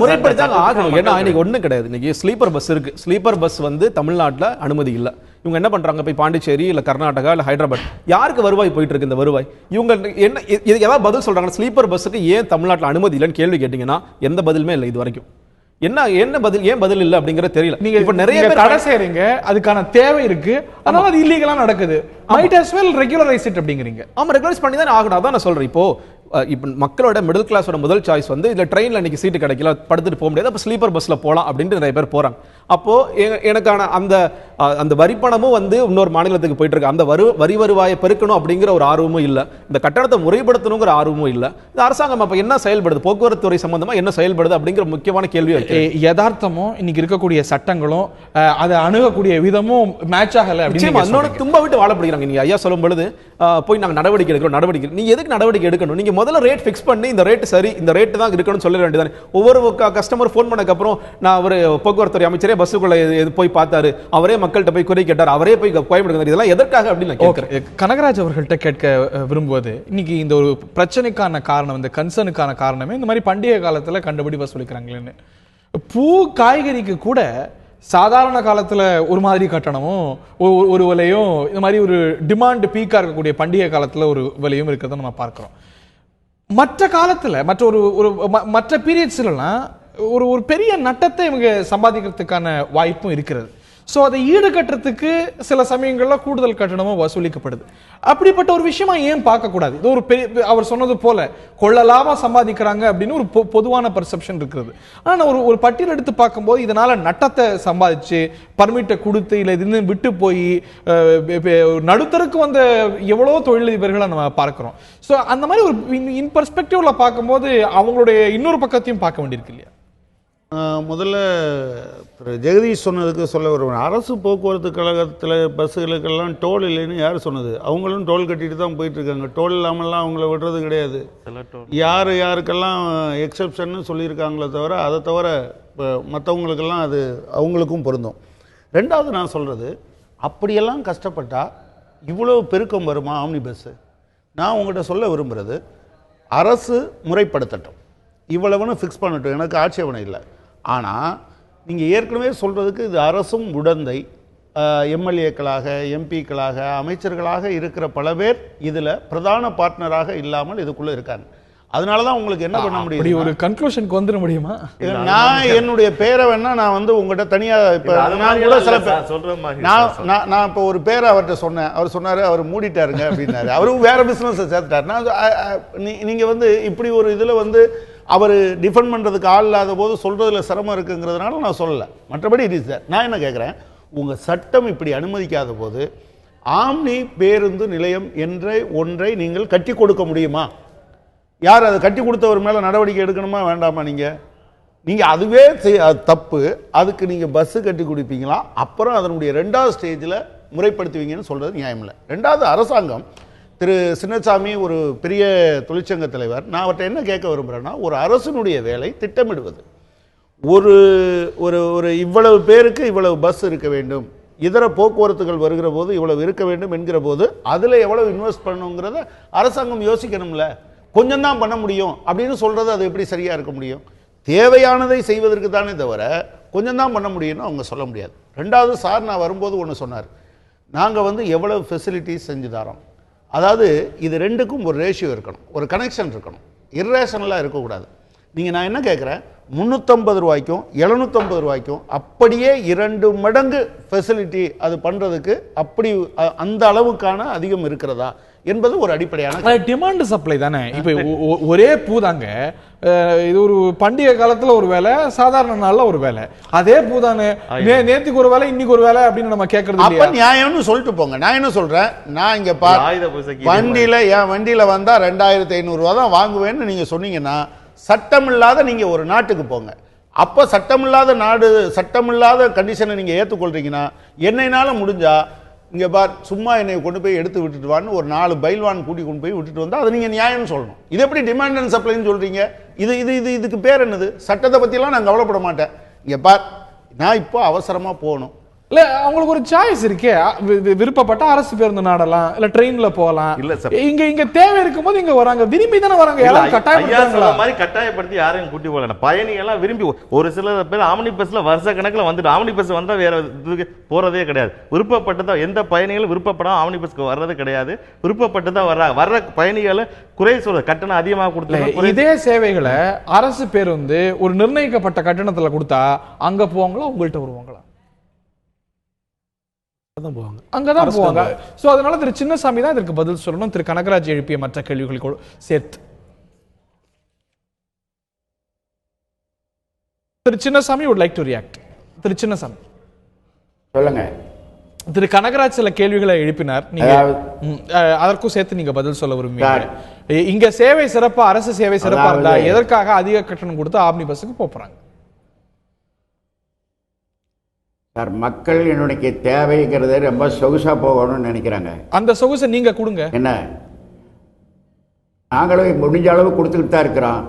முறைப்படுத்தாங்க ஆகணும். ஏன்னா இன்னைக்கு ஒண்ணும் கிடையாது. இன்னைக்கு ஸ்லீப்பர் பஸ் இருக்கு. ஸ்லீப்பர் பஸ் வந்து தமிழ்நாட்டில் அனுமதி இல்லை. இவங்க என்ன பண்றாங்க, போய் பாண்டிச்சேரி இல்ல கர்நாடகா இல்ல ஹைதராபாத், யாருக்கு வருவாய் போயிட்டு இருக்கு? இந்த வருவாய் இவங்க என்ன இதுக்கு ஏதாவது பதில் சொல்றாங்க? ஸ்லீப்பர் பஸ்ஸுக்கு ஏன் தமிழ்நாட்டில் அனுமதி இல்லைன்னு கேள்வி கேட்டீங்கன்னா எந்த பதிலுமே இல்லை இது வரைக்கும். என்ன பதில், ஏன் பதில் இல்லை அப்படிங்கறது தெரியல. நீங்க இப்ப நிறைய பேர் தடை செய்றீங்க, அதுக்கான தேவை இருக்கு, அதனால அது இல்லீகலா நடக்குது. might as well regularize it அப்படிங்கறீங்க. ஆமா, ரெகுலரைஸ் பண்ணி தான் ஆகணும். அதான் நான் சொல்றேன். இப்போ மக்களோட மிடில் கிளாஸோட முதல் சாய்ஸ் வந்து இல்ல ட்ரெயின்ல இன்னைக்கு சீட்டு கிடைக்கல, படுத்துட்டு போக முடியாது, அப்ப ஸ்லீப்பர் பஸ்ல போலாம் அப்படின்ட்டு நிறைய பேர் போறாங்க. அப்போ எனக்கான அந்த வரி பணமும் வந்து இன்னொரு மாநிலத்துக்கு போயிட்டு இருக்கு. அந்த வரி வருவாயை பெருக்கணும் அப்படிங்கிற ஒரு ஆர்வமும் இல்ல, இந்த கட்டணத்தை முறைப்படுத்தணுங்கிற ஆர்வமும் இல்ல. இந்த அரசாங்கம் அப்ப என்ன செயல்படுது, போக்குவரத்து துறை சம்பந்தமா என்ன செயல்படுது அப்படிங்கிற முக்கியமான கேள்வி இருக்கு. யதார்த்தமும் இன்னைக்கு இருக்கக்கூடிய சட்டங்களும் அதை அணுகக்கூடிய விதமும் மேட்ச் ஆகல அப்படின்னு தும்ப விட்டு வாழ பிடிக்கிறாங்க. நீங்க ஐயா சொல்லும் பொழுது போய் நாங்க நடவடிக்கை எடுக்கிறோம். நீங்க எதுக்கு நடவடிக்கை எடுக்கணும்? நீங்க முதல்ல ரேட் ஃபிக்ஸ் பண்ணி இந்த ரேட் சரி, இந்த ரேட் தான் இருக்கணும்னு சொல்ல வேண்டியதானே. ஒவ்வொரு கஸ்டமர் ஃபோன் பண்ணதுக்கு அப்புறம் நான் ஒரு போக்குவரத்து துறை அமைச்சரே பஸ்ஸுக்குள்ள போய் பார்த்தாரு, அவரே மக்கள்கிட்ட போய் குறை கேட்டார், அவரே போய் கோயம்பேடு, இதெல்லாம் எதற்காக அப்படின்னு நான் கேட்கிறேன். கனகராஜ் அவர்கள்ட்ட கேட்க விரும்புவது, இன்னைக்கு இந்த ஒரு பிரச்சனைக்கான காரணம், இந்த கன்சர்னுக்கான காரணமே இந்த மாதிரி பண்டிகை காலத்துல கண்டுபிடி வசூலிக்கிறாங்களேன்னு. பூ காய்கறிக்கு கூட சாதாரண காலத்துல ஒரு மாதிரி கட்டணமும் ஒரு விலையும், இந்த மாதிரி ஒரு டிமாண்ட் பீக்கா இருக்கக்கூடிய பண்டிகை காலத்துல ஒரு விலையும் இருக்கிறத நம்ம பார்க்கிறோம். மற்ற காலத்துல மற்ற பீரியட்ஸ்லாம் ஒரு பெரிய நட்டத்தை இவங்க சம்பாதிக்கிறதுக்கான வாய்ப்பும் இருக்கிறது. ஸோ அதை ஈடுகட்டுறதுக்கு சில சமயங்கள்ல கூடுதல் கட்டணமும் வசூலிக்கப்படுது. அப்படிப்பட்ட ஒரு விஷயமா ஏன் பார்க்கக்கூடாது? இது ஒரு பெரிய, அவர் சொன்னது போல கொள்ளலாம சம்பாதிக்கிறாங்க அப்படின்னு ஒரு பொதுவான பர்செப்ஷன் இருக்கிறது. ஆனால் ஒரு பட்டியல் எடுத்து பார்க்கும்போது இதனால நட்டத்தை சம்பாதிச்சு பர்மிட்டை கொடுத்து இல்லை இது விட்டு போய் நடுத்தருக்கு வந்த எவ்வளோ தொழிலதிபர்களை நம்ம பார்க்கிறோம். ஸோ அந்த மாதிரி ஒரு இன் பர்ஸ்பெக்டிவ்ல பார்க்கும்போது அவங்களுடைய இன்னொரு பக்கத்தையும் பார்க்க வேண்டியிருக்கு இல்லையா? முதல்ல திரு ஜெகதீஷ் சொன்னதுக்கு சொல்ல வருவேன். அரசு போக்குவரத்து கழகத்தில் பஸ்ஸுகளுக்கெல்லாம் டோல் இல்லைன்னு யார் சொன்னது? அவங்களும் டோல் கட்டிட்டு தான் போயிட்டுருக்காங்க. டோல் இல்லாமல்லாம் அவங்கள விடுறது கிடையாது. யாருக்கெல்லாம் எக்ஸப்ஷன்னு சொல்லியிருக்காங்களே தவிர, அதை தவிர இப்போ மற்றவங்களுக்கெல்லாம் அது அவங்களுக்கும் பொருந்தும். ரெண்டாவது நான் சொல்கிறது, அப்படியெல்லாம் கஷ்டப்பட்டால் இவ்வளோ பெருக்கம் வருமா ஆம்னி பஸ்ஸு? நான் உங்கள்கிட்ட சொல்ல விரும்புகிறது, அரசு முறைப்படுத்தட்டும், இவ்வளவுன்னு ஃபிக்ஸ் பண்ணட்டும், எனக்கு ஆட்சேபனை இல்லை. ஆனால் நீங்கள் ஏற்கனவே சொல்கிறதுக்கு இது அரசும் உடந்தை, எம்எல்ஏக்களாக எம்பிக்களாக அமைச்சர்களாக இருக்கிற பல பேர் இதில் பிரதான பார்ட்னராக இல்லாமல் இதுக்குள்ளே இருக்காங்க. அதனால தான் உங்களுக்கு என்ன பண்ண முடியும், ஒரு கன்க்ளூஷனுக்கு வந்துட முடியுமா? நான் என்னுடைய பேரை வேணா நான் வந்து உங்கள்கிட்ட தனியாக இப்போ நான் கூட சில பேர் நான் இப்போ ஒரு பேரை அவர்கிட்ட சொன்னேன், அவர் சொன்னார் அவர் மூடிட்டாருங்க அப்படின்னாரு. அவரும் வேறு பிஸ்னஸை சேர்த்துட்டார். நான் நீங்கள் வந்து இப்படி ஒரு இதில் வந்து அவர் டிஃபெண்ட் பண்ணுறதுக்கு ஆள் இல்லாத போது சொல்கிறதுல சிரமம் இருக்குங்கிறதுனால நான் சொல்லலை. மற்றபடி இது சார், நான் என்ன கேட்குறேன், உங்கள் சட்டம் இப்படி அனுமதிக்காத போது ஆம்னி பேருந்து நிலையம் என்ற ஒன்றை நீங்கள் கட்டி கொடுக்க முடியுமா? யார் அதை கட்டி கொடுத்தவர் மேலே நடவடிக்கை எடுக்கணுமா வேண்டாமா? நீங்கள் அதுவே தப்பு, அதுக்கு நீங்கள் பஸ்ஸு கட்டி கொடுப்பீங்களா? அப்புறம் அதனுடைய 2வது ஸ்டேஜில் முறைப்படுத்துவீங்கன்னு சொல்கிறது நியாயம் இல்லை. 2வது, அரசாங்கம் திரு சின்னசாமி ஒரு பெரிய தொழிற்சங்க தலைவர், நான் அவர்கிட்ட என்ன கேட்க விரும்புகிறேன்னா, ஒரு அரசினுடைய வேலை திட்டமிடுவது. ஒரு ஒரு ஒரு இவ்வளவு பேருக்கு இவ்வளவு பஸ் இருக்க வேண்டும், இதர போக்குவரத்துகள் வருகிற போது இவ்வளவு இருக்க வேண்டும் என்கிற போது அதில் எவ்வளவு இன்வெஸ்ட் பண்ணணுங்கிறத அரசாங்கம் யோசிக்கணும்ல. கொஞ்சம் தான் பண்ண முடியும் அப்படின்னு சொல்கிறது அது எப்படி சரியாக இருக்க முடியும்? தேவையானதை செய்வதற்கு தானே தவிர கொஞ்சம் தான் பண்ண முடியும்னு அவங்க சொல்ல முடியாது. 2வது, சார் நான் வரும்போது ஒன்று சொன்னார், நாங்கள் வந்து எவ்வளவு ஃபெசிலிட்டிஸ் செஞ்சு தரோம். அதாவது இது ரெண்டுக்கும் ஒரு ரேஷியோ இருக்கணும், ஒரு கனெக்ஷன் இருக்கணும், இர்ரேஷனலாக இருக்கக்கூடாது. நான் என்ன கேட்குறேன், 350 ரூபாய்க்கும் 750 ரூபாய்க்கும் அப்படியே 2 மடங்கு ஃபெசிலிட்டி அது பண்றதுக்கு அப்படி அந்த அளவுக்கான அதிகம் இருக்கிறதா என்பது ஒரு அடிப்படையான டிமாண்ட் சப்ளை தானே. இப்ப ஒரே பூ தாங்க, இது ஒரு பண்டிகை காலத்துல ஒரு வேலை, சாதாரண நாள்ல ஒரு வேலை. அதே பூ தானே, நேத்துக்கு ஒரு வேலை இன்னைக்கு ஒரு வேலை அப்படின்னு நம்ம கேட்கறது அப்ப நியாயம்னு சொல்லிட்டு போங்க. நான் என்ன சொல்றேன், நான் இங்க வண்டியில என் வண்டியில வந்தா 2500 ரூபா தான் வாங்குவேன்னு நீங்க சொன்னீங்கன்னா சட்டமில்லாத நீங்க ஒரு நாட்டுக்கு போங்க. அப்ப சட்டமில்லாத நாடு, சட்டமில்லாத கண்டிஷனை நீங்க ஏத்துக்கொள்றீங்கன்னா என்னைனால முடிஞ்சா இங்க பார் சும்மா என்னை கொண்டு போய் எடுத்து விட்டுட்டு வான்னு ஒரு 4 பைல்வான் கூட்டி கொண்டு போய் விட்டுட்டு வந்தா அது நீங்க நியாயம்னு சொல்லணும். இது எப்படி டிமாண்ட் அண்ட் சப்ளைன்னு சொல்றீங்க? இதுக்கு பேர் என்னது? சட்டத்தை பத்தியெல்லாம் நான் கவலைப்பட மாட்டேன். இங்க பார், நான் இப்போ அவசரமா போகணும், இல்ல அவங்களுக்கு ஒரு சாய்ஸ் இருக்கே, விருப்பப்பட்ட அரசு பேருந்து நாடலாம், இல்ல ட்ரெயின்ல போகலாம். இல்ல சார், இங்க தேவை இருக்கும்போது இங்க வராங்க, விரும்பி தானே வராங்க. யாரும் கட்டாயப்படுத்துறாங்களா? மாதிரி கட்டாயப்படுத்தி யாரையும் கூட்டி போகல. பயணிகள் எல்லாம் விரும்பி, ஒரு சில பேர் ஆம்னி பஸ்ல வருஷ கணக்குல வந்துட்டு ஆம்னி பஸ் வந்தா வேற இதுக்கு போறதே கிடையாது. விருப்பப்பட்டதா எந்த பயணிகளும் விருப்பப்படாம ஆம்னி பஸ்க்கு வர்றது கிடையாது. விருப்பப்பட்டுதான் வர்ற பயணிகளை குறை சொல்ற கட்டணம் அதிகமாக கொடுத்து இதே சேவைகளை அரசு பேருந்து ஒரு நிர்ணயிக்கப்பட்ட கட்டணத்துல கொடுத்தா அங்க போவாங்களா, உங்கள்கிட்ட வருவாங்களா? அங்கதான் போவாங்க. சோ அதனால திரு சின்னசாமி தான் இதற்கு பதில் சொல்லணும். திரு கனகராஜ் எழுப்பிய மற்ற கேள்விகளை சேர்த்து திரு Chinnasamy would like to react. திரு சின்னசாமி சொல்லுங்க. திரு கனகராஜ் சில கேள்விகளை எழுப்பினார், நீங்க அதற்கும் சேர்த்து நீங்க பதில் சொல்ல விரும்புவீங்க. இங்க சேவை சிறப்பா, அரசு சேவை சிறப்பா இருந்தா எதற்காக அதிக கட்டணம் கொடுத்து ஆம்னி பஸ்ஸுக்கு போறாங்க? சார், மக்கள் என்னுடைய தேவைங்கிறது ரொம்ப சொகுசா போகணும்னு நினைக்கிறாங்க. அந்த சொகுசை நீங்க கொடுங்க. என்ன, நாங்களும் முடிஞ்ச அளவு கொடுத்துக்கிட்டு தான் இருக்கிறோம்.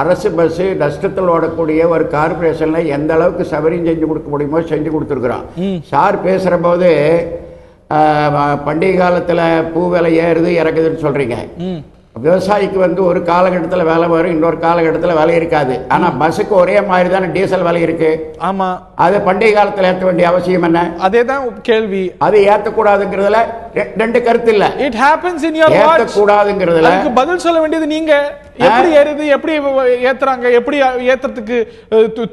அரசு பஸ்ஸு நஷ்டத்தில் ஓடக்கூடிய ஒரு கார்பரேஷனில் எந்த அளவுக்கு சௌகரியம் செஞ்சு கொடுக்க முடியுமோ செஞ்சு கொடுத்துருக்குறோம். சார் பேசுகிற போது பண்டிகை காலத்தில் பூ விலை ஏறுது இறக்குதுன்னு சொல்கிறீங்க. விவசாயிக்கு வந்து ஒரு காலகட்டத்தில் வேலை வரும், இன்னொரு காலகட்டத்தில் வேலை இருக்காது. ஆனால் பஸ்ஸுக்கு ஒரே மாதிரி தானே டீசல் விலை இருக்கு. ஆமா, அது பண்டிகை காலத்தில் ஏற்ற வேண்டிய அவசியம் என்ன? அதேதான் கேள்வி. அது ஏற்றக்கூடாதுங்கிறதுல ரெண்டு கருத்து இல்ல. It happens in your watch. ஏற்றக்கூடாதுங்கிறதுல அதுக்கு பதில் சொல்ல வேண்டியது நீங்க. எப்படி ஏறுது, எப்படி ஏத்துறாங்க, எப்படி ஏத்துறதுக்கு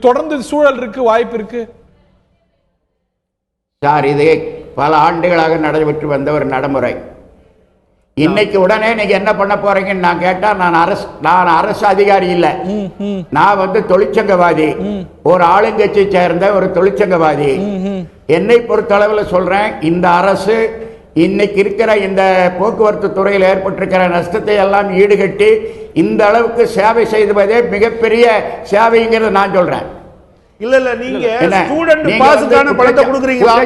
தொடர்ந்து சூழல் இருக்கு, வாய்ப்பு இருக்கு. சார், இது பல ஆண்டுகளாக நடைபெற்று வந்த ஒரு நடைமுறை. இன்னைக்கு உடனே நீங்க என்ன பண்ண போறீங்கன்னு நான் கேட்டா, நான் அரசு அதிகாரி இல்ல, நான் வந்து தொழிற்சங்கவாதி, ஒரு ஆளுங்கட்சியை சேர்ந்த ஒரு தொழிற்சங்கவாதி. என்னை பொறுத்தளவில் சொல்றேன், இந்த அரசு இன்னைக்கு இருக்கிற இந்த போக்குவரத்து துறையில் ஏற்பட்டிருக்கிற நஷ்டத்தை எல்லாம் ஈடுகட்டி இந்த அளவுக்கு சேவை செய்வதே மிகப்பெரிய சேவைங்கிறது நான் சொல்றேன். இல்ல நீங்க ஸ்டூடண்ட் பாஸ்க்கான பணத்தை கொடுக்குறீங்களா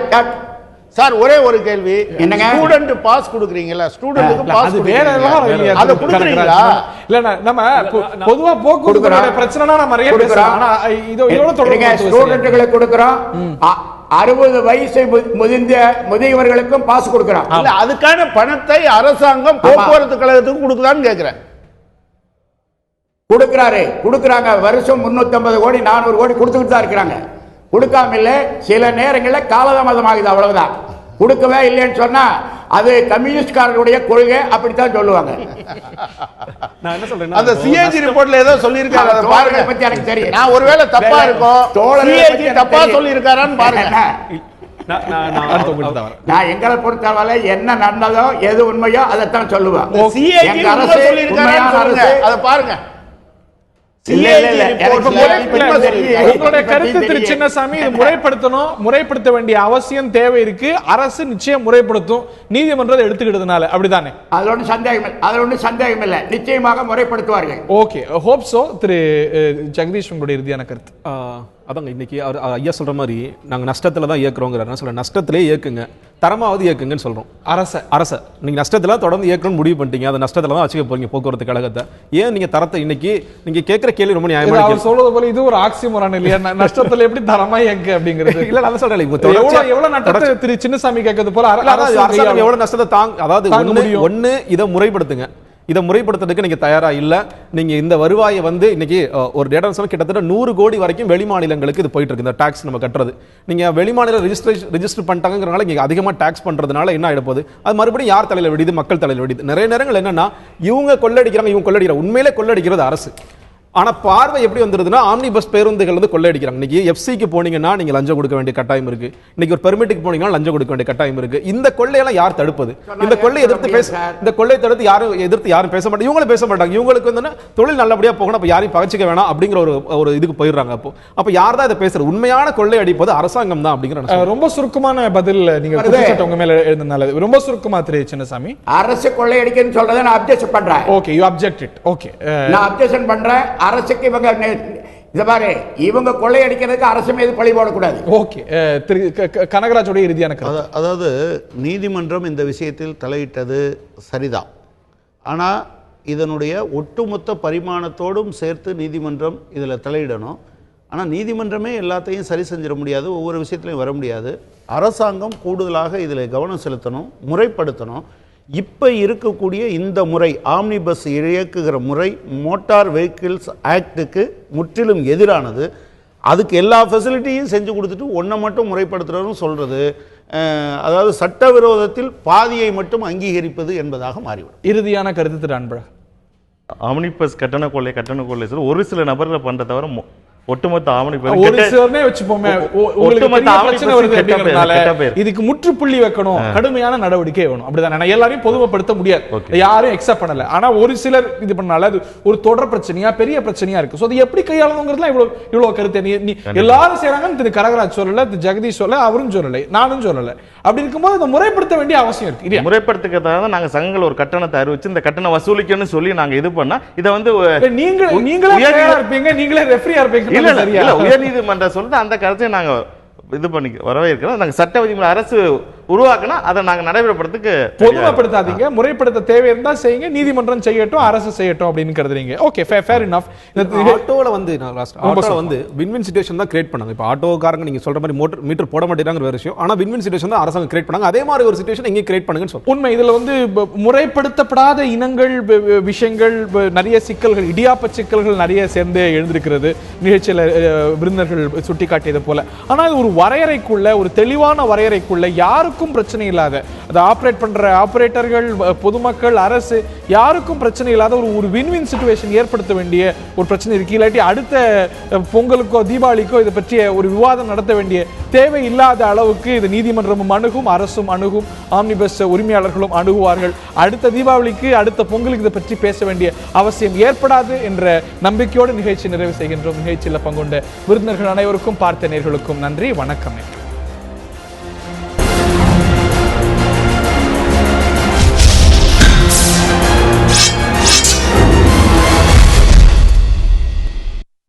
சார்? ஒரே ஒரு கேள்வி, என்னங்க ஸ்டூடண்ட் பாஸ் கொடுக்குறீங்களா? ஸ்டூடண்ட்க்கு பாஸ் அது வேற எல்லாம் அத கொடுக்குறீங்களா? இல்ல நம்ம பொதுவா போக்குவரத்து பிரச்சனைனா நம்ம நிறைய பேசுறோம். ஆனா இதோட தொடர்பு ஸ்டூடண்ட்களுக்கு கொடுக்குறோம். 60 வயசு முதியவர்களுக்கும் பாஸ் கொடுக்குறோம். இல்ல அதுக்கான பணத்தை அரசாங்கம் போக்குவரத்து கழகத்துக்கு கொடுக்குதான்னு கேக்குறேன். கொடுக்குறாங்க. வருஷம் 350 கோடி 400 கோடி கொடுத்துக்கிட்டு தான் இருக்கிறாங்க. கொடுக்காம இல்ல, சில நேரங்களில் காலதாமதமாகுது, அவ்வளவுதான். கொடுக்கவே இல்லைன்னு சொன்னா அது கம்யூனிஸ்ட்காரருடைய கொள்கை, அப்படித்தான் சொல்லுவாங்க. நான் என்ன சொல்றேன், அந்த சிஏஜி ரிப்போர்ட்ல ஏதோ சொல்லியிருக்காங்க, அதை பாருங்க. பத்தி எனக்கு தெரியும். நான் ஒருவேளை தப்பா இருக்கும், சிஏஜி தப்பா சொல்லியிருக்காரான்னு பாருங்க. நான் எங்களை பொறுத்தவரை என்ன நடந்ததோ எது உண்மையோ அதைத்தான் சொல்லுவேன். சிஏஜி சொல்லியிருக்காரான்னு சொல்லுங்க, அதை பாருங்க. உங்களுடைய கருத்து திரு சின்னசாமி, இது முறைப்படுத்த வேண்டிய அவசியம் தேவை இருக்கு. அரசு நிச்சயம் முறைப்படுத்தும், நீதிமன்றம் எடுத்துக்கிட்டதுனால, அப்படிதானே? அதுல ஒன்றும் சந்தேகம் இல்லை, நிச்சயமாக முறைப்படுத்துவார்கள். Okay, hope so. திரு ஜெகதீஷ், உங்களுடைய இறுதியான கருத்து. அதாங்க, இன்னைக்கு ஐயா சொல்ற மாதிரி நாங்க நஷ்டத்துல தான் இயக்குறோங்கிறார். நான் சொல்றேன், நஷ்டத்திலே இயக்குங்க, தரமாவது இயக்குங்கன்னு சொல்றோம். அரச நீங்க நஷ்டத்துல தொடர்ந்து இயக்கணும்னு முடிவு பண்ணிட்டீங்க, அந்த நஷ்டத்துல தான் வச்சுக்க போறீங்க போக்குவரத்து கழகத்தை. ஏன் நீங்க தரத்தை இன்னைக்கு நீங்க கேட்கிற கேள்வி ரொம்ப நியாயமா இருக்கு. சொல்றது போல இது ஒரு ஆக்சிமோரான் இல்லையா? நஷ்டத்துல எப்படி தரமா இயக்கு அப்படிங்கிறது இல்ல. நான் சொல்றேன், எவ்வளவு நஷ்டத்தை திரு சின்னசாமி கேட்கறது போல அரசாங்கம் எவ்வளவு நஷ்டத்தை அதாவது ஒண்ணு இதை முறைப்படுத்துங்க. இதை முறைப்படுத்துறதுக்கு நீங்க தயாரா இல்ல. நீங்க இந்த வருவாயை வந்து இன்னைக்கு ஒரு டேட்டா சொல்ல கிட்டத்தட்ட 100 கோடி வரைக்கும் வெளி மாநிலங்களுக்கு இது போயிட்டு இருக்கு. இந்த டாக்ஸ் நம்ம கட்டுறது, நீங்க வெளி மாநில ரெஜிஸ்டர் பண்ணிட்டாங்கிறனால இங்க அதிகமா டாக்ஸ் பண்றதுனால என்ன ஆயிட போகுது? அது மறுபடியும் யார் தலையில விடுது? மக்கள் தலையில விடுது. நிறைய நேரங்கள் என்னன்னா, இவங்க கொள்ளடிக்கிறாங்க, உண்மையிலே கொள்ளடிக்கிறது அரசு. ஆனா பார்வை எப்படி வந்துருதுன்னா ஆம்னி பஸ் பேருந்துகள் வந்து கொள்ளையடிக்கிறாங்க. இன்னைக்கு எஃப்சிக்கு போனீங்கன்னா நீங்க லஞ்சம் கொடுக்க வேண்டிய கட்டாயம் இருக்கு. இன்னைக்கு ஒரு பெர்மிட்டுக்கு போனீங்கன்னா லஞ்சம் கொடுக்க வேண்டிய கட்டாயம் இருக்கு. இந்த கொள்ளையெல்லாம் யார் தடுப்பது? இந்த கொள்ளை எதிர்த்து இந்த கொள்ளை தடுத்து யாரும் பேச மாட்டாங்க. இவங்களும் பேச மாட்டாங்க. இவங்களுக்கு வந்து தொழில் நல்லபடியா போகணும், அப்ப யாரையும் பகச்சிக்க வேணாம் அப்படிங்கிற ஒரு இதுக்கு போயிடுறாங்க. அப்ப யார் தான் இதை பேசுறது? உண்மையான கொள்ளை அடிப்பது அரசாங்கம் தான் அப்படிங்கிற ரொம்ப சுருக்கமான பதில் நீங்க குற்றச்சாட்டு உங்க மேல எழுந்தனால ரொம்ப சுருக்கமா திரு சின்னசாமி. அரசு கொள்ளையடிக்குன்னு சொல்றதை நான் அப்ஜெக்ட் பண்றேன். Okay, you object it. Okay, நான் அப்ஜெக்ஷன் பண்றேன். அரசுக்கு இவங்க கொள்ளையடிக்கிறதுக்கு அரசு மீது பழி போடக்கூடாது. ஓகே, கனகராஜோட இறுதியான கருத்து. அதாவது நீதிமன்றம் இந்த விஷயத்தில் தலையிட்டது சரிதான். ஆனால் இதனுடைய ஒட்டுமொத்த பரிமாணத்தோடும் சேர்த்து நீதிமன்றம் இதில் தலையிடணும். ஆனால் நீதிமன்றமே எல்லாத்தையும் சரி செஞ்சிட முடியாது, ஒவ்வொரு விஷயத்துலையும் வர முடியாது. அரசாங்கம் கூடுதலாக இதில் கவனம் செலுத்தணும், முறைப்படுத்தணும். இப்போ இருக்கக்கூடிய இந்த முறை ஆம்னி பஸ் இயக்குகிற முறை மோட்டார் வெஹிக்கிள்ஸ் ஆக்டுக்கு முற்றிலும் எதிரானது. அதுக்கு எல்லா ஃபெசிலிட்டியும் செஞ்சு கொடுத்துட்டு ஒன்றை மட்டும் முறைப்படுத்துகிறதுன்னு சொல்கிறது, அதாவது சட்டவிரோதத்தில் பாதியை மட்டும் அங்கீகரிப்பது என்பதாக மாறிவிடும். இறுதியான கருத்து திரு அன்பழகன். ஆம்னி பஸ் கட்டண கொள்ளை ஒரு சில நபர்களை பண்ற தவிர ஒட்டுமொத்த ஆம்னி பஸ் ஒரு சிலர்னே வச்சுப்போமே, ஒட்டுமொத்த பிரச்சனை வருது அப்படிங்கறதுனால இதுக்கு முற்றுப்புள்ளி வைக்கணும், கடுமையான நடவடிக்கை வேணும். அப்படிதான் எல்லாரையும் பொதுமைப்படுத்த முடியாது, யாரும் எக்ஸப்ட் பண்ணல. ஆனா ஒரு சிலர் இது பண்ணால அது ஒரு தொடர் பிரச்சனையா பெரிய பிரச்சனையா இருக்கு. சோ அது எப்படி கையாளணுங்கிறதுலாம் இவ்வளவு கருத்து நீ எல்லாரும் செய்யறாங்கன்னு திரு கனகராஜ் சொல்லல, திரு ஜெகதீஷ் சொல்லல, அவரும் சொல்லலை, நானும் சொல்லல. அப்படி இருக்கும்போது அதை முறைப்படுத்த வேண்டிய அவசியம் இருக்கு. முறைப்படுத்துறதுக்காக நாங்க சங்கங்கள் ஒரு கட்டணத்தை அறிவிச்சு இந்த கட்டணம் வசூலிக்கணும்னு சொல்லி நாங்க இது பண்ணா இதை வந்து நீங்களே இருப்பீங்க, நீங்களே ரெஃப்ரியா இருப்பீங்க. உயர்நீதிமன்றம் சொல்றது அந்த கருத்தை நாங்க இது பண்ணி வரவேற்கிறோம். நாங்க சட்ட விதிமுறை அரசு உருவாக்கினா அதை நாங்க நடைமுறைப்படுத்துக்கு பொதுமைப்படுத்தாதீங்க, முறைப்படுத்த தேவை இருந்தா செய்யுங்க, நீதிமன்றம் செய்யட்டும், அரசு செய்யட்டும் அப்படின்னு கருதுறீங்க. Okay, fair enough. ஆட்டோல வந்து ஆட்டோல வந்து வின் சிச்சுவேஷன் தான் கிரியேட் பண்ணாங்க. இப்போ ஆட்டோக்காரங்க நீங்க சொல்ற மாதிரி மீட்டர் போட மாட்டேங்கிறாங்க வேற விஷயம். ஆனா வின் சிச்சுவேஷன் தான் அரசாங்கம் கிரியேட் பண்ணாங்க. அதே மாதிரி ஒரு சிச்சுவேஷன் எங்க கிரியேட் பண்ணுங்கன்னு சொல்லுங்க. உண்மை. இதுல வந்து முறைப்படுத்தப்படாத இனங்கள், விஷயங்கள், நிறைய சிக்கல்கள், இடியாப்ப சிக்கல்கள் நிறைய சேர்ந்து எழுந்திருக்கிறது நிகழ்ச்சியில விருந்தினர்கள் சுட்டி காட்டியது போல. ஆனால் ஒரு வரையறைக்குள்ள, ஒரு தெளிவான வரையறைக்குள்ள யாருக்கும் பிரச்சனை இல்லாத, அதை ஆபரேட் பண்ற ஆபரேட்டர்கள், பொதுமக்கள், அரசு யாருக்கும் பிரச்சனை இல்லாத ஒரு வின் சிச்சுவேஷன் ஏற்படுத்த வேண்டிய ஒரு பிரச்சனை இருக்கு. இல்லாட்டி அடுத்த பொங்கலுக்கோ தீபாவளிக்கோ இதை பற்றிய ஒரு விவாதம் நடத்த வேண்டிய தேவை இல்லாத அளவுக்கு இது நீதிமன்றமும் அணுகும், அரசும் அணுகும், ஆம்னி பஸ் உரிமையாளர்களும் அணுகுவார்கள். அடுத்த தீபாவளிக்கு, அடுத்த பொங்கலுக்கு இதை பற்றி பேச வேண்டிய அவசியம் ஏற்படாது என்ற நம்பிக்கையோடு நிகழ்ச்சி நிறைவு செய்கின்றோம். நிகழ்ச்சியில் பங்குண்ட விருந்தினர்கள் அனைவருக்கும், பார்த்த நேயர்களுக்கும் நன்றி. வணக்கம்.